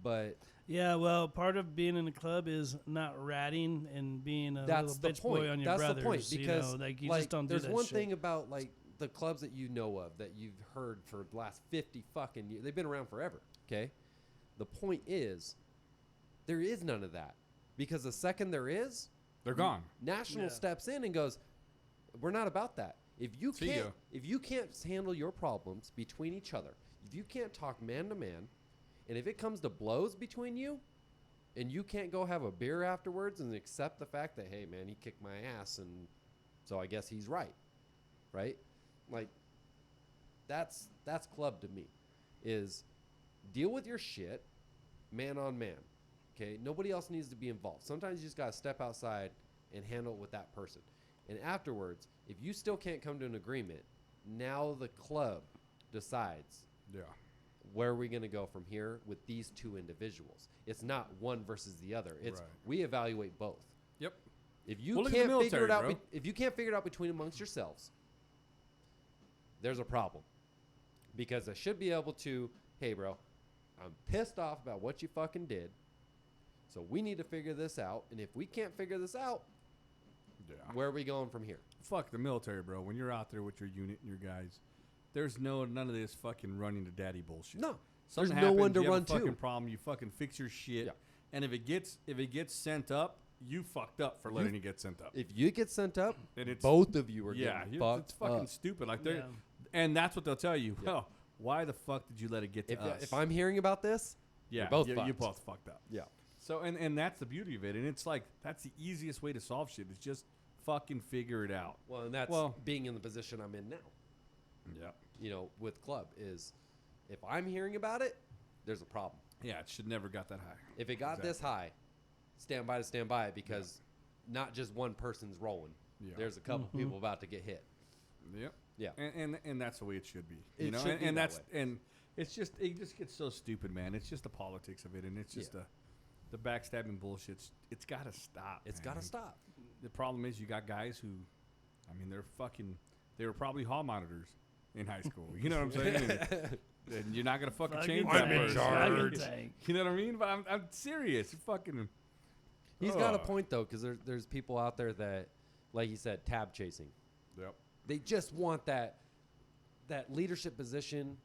But Yeah, well, part of being in a club is not ratting and being a that's little the bitch point. boy on your That's brothers. the point because you just don't do there's that one shit. thing about like the clubs that you know of that you've heard for the last 50 fucking years. They've been around forever. Okay, the point is there is none of that because the second there is, They're gone. National Yeah. steps in and goes, "We're not about that. If you See can't, ya." if you can't handle your problems between each other, if you can't talk man to man, and if it comes to blows between you, and you can't go have a beer afterwards and accept the fact that, hey man, he kicked my ass, and so I guess he's right, right? Like that's club to me, is deal with your shit, man on man. Okay, nobody else needs to be involved. Sometimes you just gotta step outside and handle it with that person. And afterwards, if you still can't come to an agreement, now the club decides Yeah. where are we going to go from here with these two individuals. It's not one versus the other. It's Right. we evaluate both. Yep. If you Well, look at the can't figure military, it out, bro. if you can't figure it out between amongst yourselves, there's a problem. Because I should be able to, hey, bro, I'm pissed off about what you fucking did. So we need to figure this out. And if we can't figure this out, Yeah. where are we going from here? Fuck the military, bro. When you're out there with your unit and your guys, there's none of this fucking running to daddy bullshit. No. Something There's no one happens, to you have run a fucking to. problem. You fucking fix your shit. Yeah. And if it gets sent up, you fucked up for letting it get sent up. If you get sent up, And it's- both of you are Yeah, getting it's fucked fucking up. stupid. Like they're, Yeah. and that's what they'll tell you. Yeah. Well, why the fuck did you let it get to us? If I'm hearing about this, yeah, you're both you fucked. both fucked up. yeah. So and that's the beauty of it. And it's like that's the easiest way to solve shit. Is just fucking figure it out. Well, and that's Well- being in the position I'm in now. Yeah. With club is if I'm hearing about it, there's a problem. Yeah, it should never got that high. If it got this high, stand by because not just one person's rolling. Yeah. There's a couple people about to get hit. Yep. Yeah. And that's the way it should be. It You know, should be and that that's way. and it's just it just gets so stupid, man. It's just the politics of it, and it's just the backstabbing bullshit. It's got to stop. It's man. got to stop. The problem is you got guys who, I mean, they were probably hall monitors in high school. You know what I'm saying? And you're not gonna fucking change that person. You know what I mean? But I'm serious. You fucking. He's got a point though, because there's people out there that, like you said, tab chasing. Yep. They just want that leadership position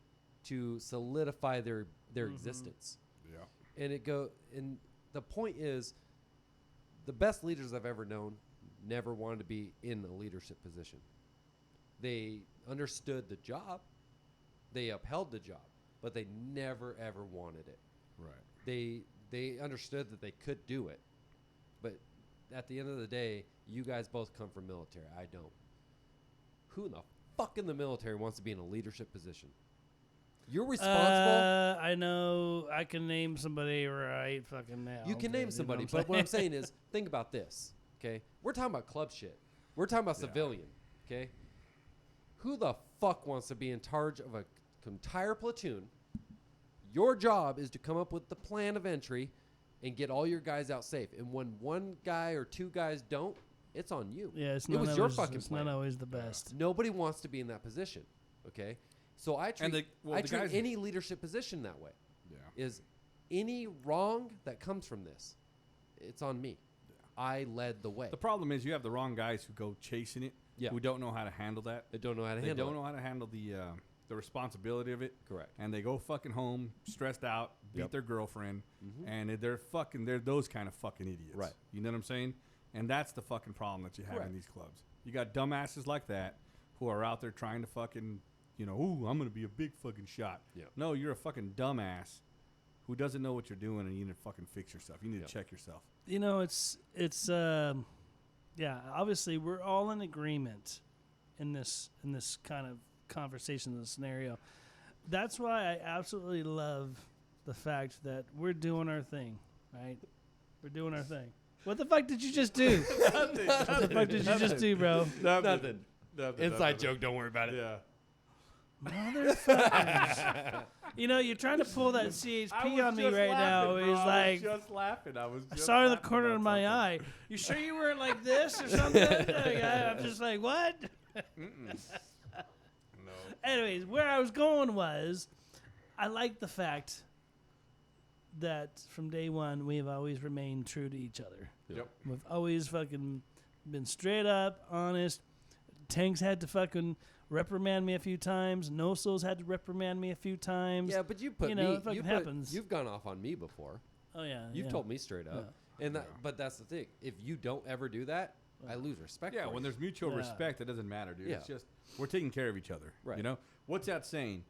to solidify their existence. Yeah. And the point is, the best leaders I've ever known never wanted to be in a leadership position. They understood the job, they upheld the job, but they never ever wanted it. Right. They understood that they could do it, but at the end of the day, you guys both come from military. I don't. Who in the fuck in the military wants to be in a leadership position? You're responsible. I know. I can name somebody right fucking now. You can name somebody, but what I'm saying is, think about this, okay? We're talking about club shit. We're talking about civilian, okay? Who the fuck wants to be in charge of an entire platoon? Your job is to come up with the plan of entry and get all your guys out safe. And when one guy or two guys don't, it's on you. Yeah, it's it not was always, your fucking it's plan. not always the best. Nobody wants to be in that position, okay? So I treat, the I treat guys- any leadership position that way. Yeah. Is any wrong that comes from this, it's on me. I led the way. The problem is you have the wrong guys who go chasing it, Yeah. who don't know how to handle that. They don't know how to They handle don't it. know how to handle the responsibility of it. Correct. And they go fucking home stressed out, beat Yep. their girlfriend, Mhm. and they're those kind of fucking idiots. Right. You know what I'm saying? And that's the fucking problem that you have in Correct. these clubs. You got dumbasses like that who are out there trying to fucking, ooh, I'm gonna be a big fucking shot. Yeah. No, you're a fucking dumbass who doesn't know what you're doing, and you need to fucking fix yourself. You need Yeah. to check yourself. Yeah, obviously we're all in agreement in this kind of conversation, this scenario. That's why I absolutely love the fact that we're doing our thing, right? We're doing our thing. What the fuck did you just do? What the fuck did you just do, bro? Nothing. Inside joke. Don't worry about it. Yeah. Motherfuckers. You're trying to pull that CHP on me right now. He's like, just laughing. I saw it in the corner of my eye. You sure you weren't like this or something? I'm just like, what? No. Anyways, where I was going was, I like the fact that from day one we have always remained true to each other. Yep. We've always fucking been straight up, honest. Tanks had to fucking reprimand me a few times. No Souls had to reprimand me a few times. Yeah, but you put You me. know, it fucking you happens. You've gone off on me before. Oh yeah. You've yeah. told me straight up. And that, Yeah. but that's the thing. If you don't ever do that, I lose respect. Yeah, for when you. there's mutual Yeah. respect, it doesn't matter, dude. Yeah. It's just we're taking care of each other. Right. You know what's that saying?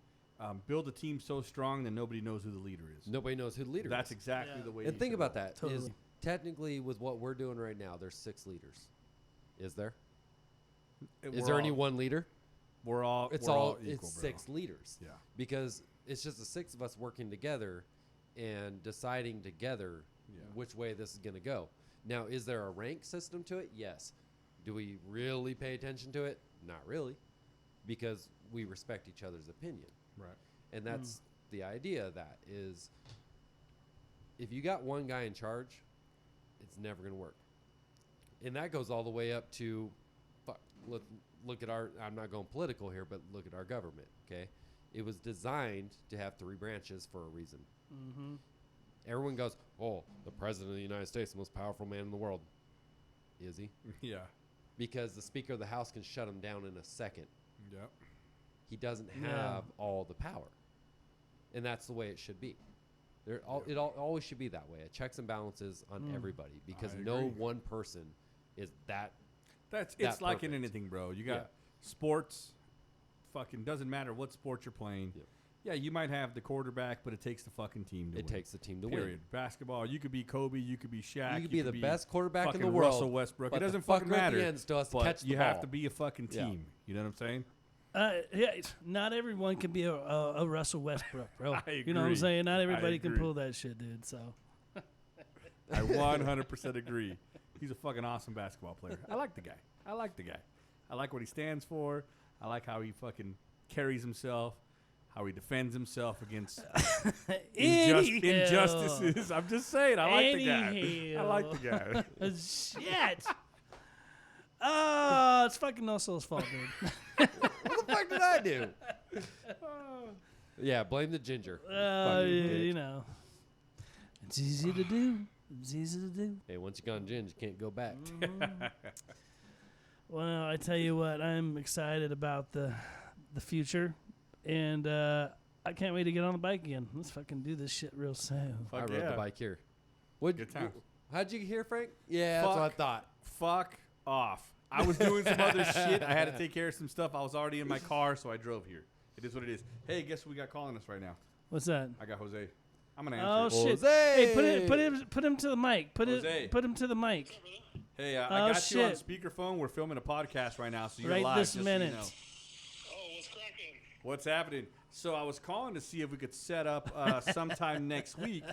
Build a team so strong that nobody knows who the leader is. Nobody knows who the leader That's is. exactly Yeah. the way. And you think should about roll. that. Is Totally. technically with what we're doing right now, there's 6 leaders. Is there? Is We're there all- any one leader? We're all. It's we're all. equal, It's bro. 6 leaders. Yeah. Because it's just the 6 of us working together and deciding together Yeah. which way this is going to go. Now, is there a rank system to it? Yes. Do we really pay attention to it? Not really, because we respect each other's opinion. Right. And that's the idea of that is if you got one guy in charge, it's never going to work. And that goes all the way up to, look at our, I'm not going political here, but look at our government, okay? It was designed to have 3 branches for a reason. Mm-hmm. Everyone goes, oh, the president of the United States, the most powerful man in the world. Is he? Yeah. Because the Speaker of the House can shut him down in a second. Yep. He doesn't have Yeah. all the power. And that's the way it should be. It always should be that way. A checks and balances on everybody because I no agree. one person is that. It's That like in perfect. anything, bro. You got Yeah. sports. Fucking doesn't matter what sport you're playing. Yep. Yeah, you might have the quarterback, but it takes the fucking team to It win. takes the team to Period. Basketball, you could be Kobe, you could be Shaq, win. You could be the best quarterback in fucking the world. Russell Westbrook. but It doesn't the fucking fucker at matter. the end still has to But catch the you have ball. to be a fucking Yeah. team. You know what I'm saying? Yeah, not everyone can be a Russell Westbrook, bro. I You know what I'm agree. saying? Not I everybody can agree. pull that shit, dude. So I 100% agree. He's a fucking awesome basketball player. I like the guy. I like what he stands for. I like how he fucking carries himself, how he defends himself against Anyhow. injustices. I'm just saying, I like the guy. Anyhow. I like the guy. Shit. Oh, it's fucking Nussle's fault, dude. What the fuck did I do? Yeah, blame the ginger. Fucking bitch. You know, it's easy to do. It's easy to do. Hey, once you gone ginger, you can't go back. Well, I tell you what, I'm excited about the future, and I can't wait to get on the bike again. Let's fucking do this shit real soon. I Fuck rode yeah. the bike here. What? Good times. How'd you hear, Frank? Yeah, that's what I Fuck. thought. Fuck off. I was doing some other shit. I had to take care of some stuff. I was already in my car, so I drove here. It is what it is. Hey, guess what we got calling us right now? What's that? I got Jose. I'm gonna Oh answer. shit! Jose! Hey, put him to the mic. Jose. Put him to the mic Hey, I Oh, got you on shit. speakerphone. We're filming a podcast right now, so you're right live. this just minute. So you know. Oh, what's cracking? What's happening? So I was calling to see if we could set up sometime next week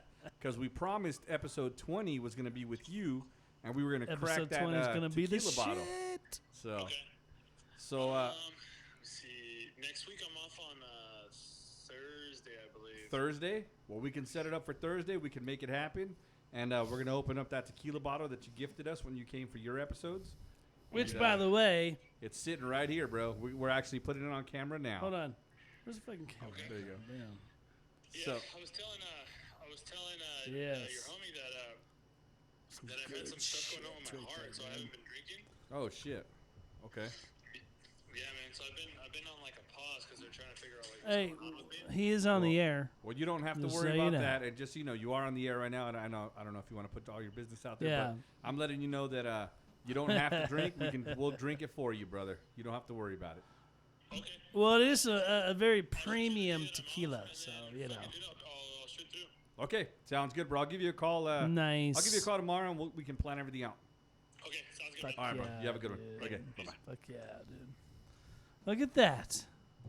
because we promised episode 20 was going to be with you, and we were going to crack Episode that 20 is gonna be the tequila bottle. shit. So, Okay. so Let's see. Next week I'm off on Thursday, I believe. Thursday. Well, we can set it up for Thursday. We can make it happen, and we're going to open up that tequila bottle that you gifted us when you came for your episodes. Which, And, by the way, it's sitting right here, bro. We're actually putting it on camera now. hold on. Where's the fucking camera? Okay. There you go. Damn. Yeah, So- I was telling Yes. your homie that I've had some stuff going on with my heart, so I haven't been drinking. Oh shit. Okay. Yeah, man. So I've been on like a pause because they're trying to figure out like Hey, what's going on with me. he is on the air. Well, you don't have to Just worry so you about know. that. And just so you know, you are on the air right now, and I don't know if you want to put all your business out there. Yeah. But I'm letting you know that you don't have to drink. We'll drink it for you, brother. You don't have to worry about it. Okay. Well, it is a very premium tequila, so you know. I'll shoot through. Okay, sounds good, bro. I'll give you a call. Nice. I'll give you a call tomorrow, and we can plan everything out. Okay, sounds good. Fuck All right, bro. yeah, You have a good one. dude. Okay, bye-bye. Fuck yeah, dude. Look at that.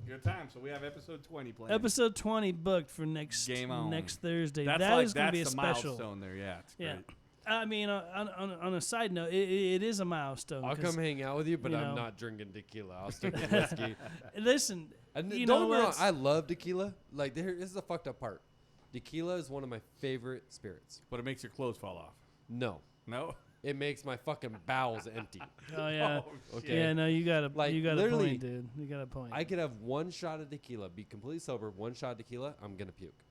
Good time. So we have episode 20 planned. Episode 20 booked for next Game on. Thursday. That's That like is going to be a the special. milestone there. Yeah, it's Yeah. great. I mean, on a side note, it is a milestone. I'll 'cause- come hang out with you, but you I'm know. not drinking tequila. I'll stick with whiskey. Listen, And you don't know get me wrong, what's- I love tequila. Like, this is the fucked up part. Tequila is one of my favorite spirits. But it makes your clothes fall off. No, No? it makes my fucking bowels empty. Oh yeah. Okay. Yeah, no, you got a Like, you got a literally, point, dude. You got a point. I could have one shot of tequila, be completely sober, one shot of tequila, I'm gonna puke.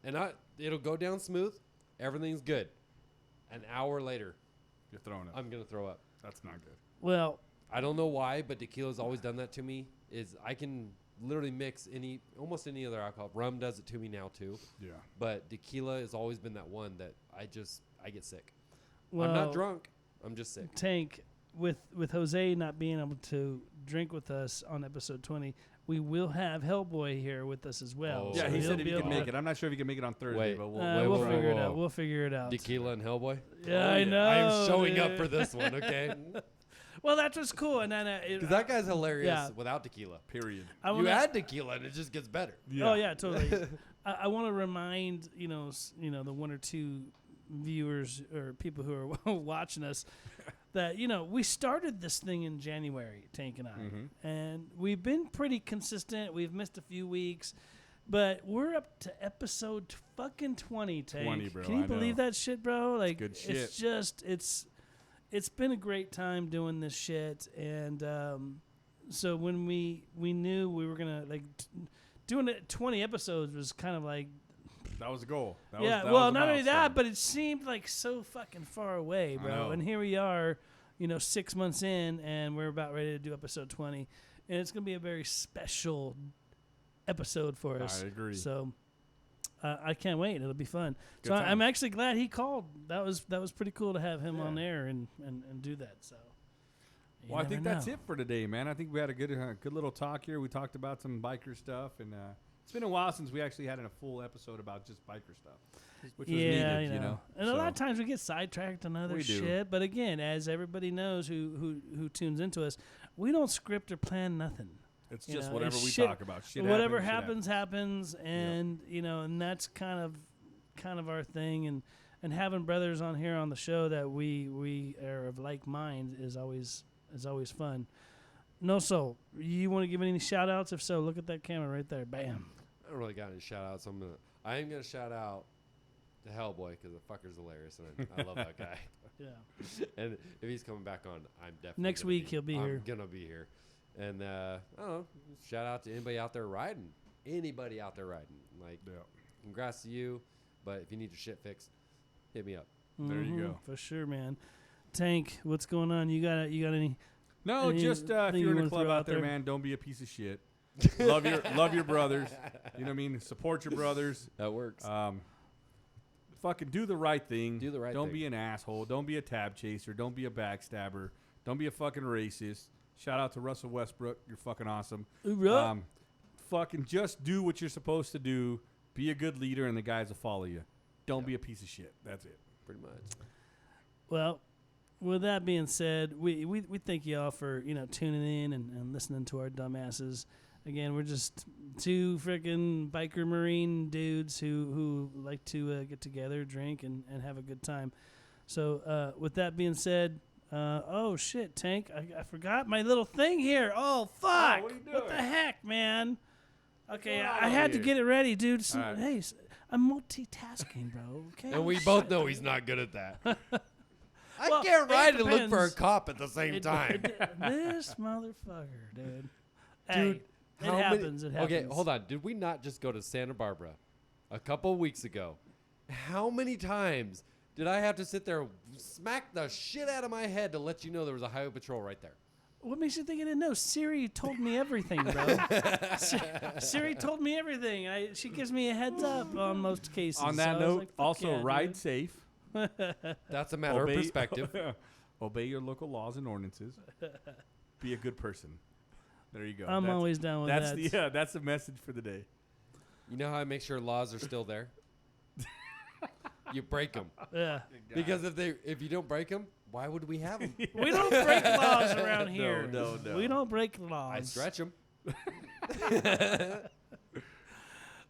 And it'll go down smooth, everything's good. An hour later, You're throwing up. I'm gonna throw up. That's not good. Well, I don't know why, but tequila's always done that to me. Is I can literally mix almost any other alcohol. Rum does it to me now too, Yeah. but tequila has always been that one that I get sick. well, I'm not drunk. I'm just sick. Tank, with Jose not being able to drink with us on episode 20, we will have Hellboy here with us as well. Oh. Yeah, So he he'll said if be he can able make to- it. I'm not sure if he can make it on Thursday, Wait. but we'll whoa, figure it whoa. out. We'll figure it out. Tequila and Hellboy. Yeah, Oh, I yeah. know. I am showing up dude. for this one, okay? Well, that's what's cool, and then Because that guy's hilarious Yeah. without tequila. period. I You wanna- add tequila and it just gets better. Oh yeah, totally. I want to remind the one or two viewers or people who are watching us that we started this thing in January, Tank and I, and we've been pretty consistent. We've missed a few weeks, but we're up to episode fucking 20. Tank, 20, bro, Can you I believe know. that shit, bro? Like, good it's just it's been a great time doing this shit, and so when we knew we were gonna doing it 20 episodes was kind of like That was the goal. That yeah, was well, a not only that, milestone. but it seemed like so fucking far away, I bro. know. And here we are, 6 months in, and we're about ready to do episode 20, and it's gonna be a very special episode for us. I agree. So I can't wait. It'll be fun. Good So I'm times. actually glad he called. That was pretty cool to have him on there and do that. So. you Well, I think never that's know. it for today, man. I think we had a good little talk here. We talked about some biker stuff, and it's been a while since we actually had a full episode about just biker stuff, which was Yeah, needed, you know. And a lot of So, times we get sidetracked on other We do. shit. But again, as everybody knows who tunes into us, we don't script or plan nothing. it's you just know, whatever it's we shit- talk about. Shit Whatever happens. happens, and and that's kind of our thing. And having brothers on here on the show that we are of like mind is always fun. No soul. You want to give any shout outs? If so, look at that camera right there. Bam. I don't really got any shout outs. I am going to shout out to Hellboy because the fucker's hilarious and I love that guy. Yeah. And if he's coming back on, I'm definitely Next gonna week he'll be here. I'm gonna be here. And I don't know, shout out to anybody out there riding. Anybody out there riding. Like, Yeah. congrats to you. But if you need your shit fixed, hit me up. There you Mhm, go. For sure, man. Tank, what's going on? You got any? No, Any just if thing you're you in a wanna club throw out out there, there? man, don't be a piece of shit. love your brothers. You know what I mean? Support your brothers. That works. Fucking do the right thing. Do the right Don't thing. be an asshole. Don't be a tab chaser. Don't be a backstabber. Don't be a fucking racist. Shout out to Russell Westbrook. You're fucking awesome. Hoorah. Fucking just do what you're supposed to do. Be a good leader, and the guys will follow you. Don't Yeah. be a piece of shit. That's it. Pretty much. Well, with that being said, we thank you all for tuning in and listening to our dumbasses. Again, we're just two freaking biker marine dudes who like to get together, drink, and have a good time. So with that being said, oh shit, Tank, I forgot my little thing here. Oh fuck! what are you What the doing? heck, man? Okay, What's going on I had to here? get it ready, dude. All right. Hey, I'm multitasking, bro. Okay. And we both know he's not good at that. I Well, can't it ride and look for a depends. cop at the same time. This motherfucker, dude. Dude, Hey, It happens. It happens. Okay, hold on. Did we not just go to Santa Barbara a couple weeks ago? How many times did I have to sit there and smack the shit out of my head to let you know there was a highway patrol right there? What makes you think I didn't know? Siri told me everything, bro. Siri told me everything. She gives me a heads up on most cases. On that so I was note, like, fuck also yeah, ride dude. safe. That's a matter of perspective. Obey your local laws and ordinances. Be a good person. There you go. I'm always down with that. That's the message for the day. You know how I make sure laws are still there? You break them. Yeah. Because if you don't break them, why would we have them? We don't break laws around here. No. We don't break laws. I stretch them.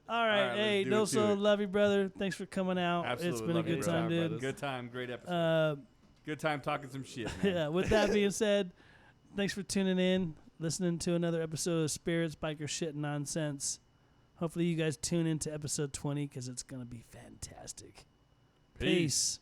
All right. Hey, let's do it to Doso, it. love you, brother. Thanks for coming out. Absolutely. It's been a Love you, good bro. time, dude. brothers. Good time. Great episode. Good time talking some shit, man. Yeah, with that being said, thanks for tuning in, listening to another episode of Spirits, Biker Shit, and Nonsense. Hopefully you guys tune into episode 20 because it's going to be fantastic. Peace.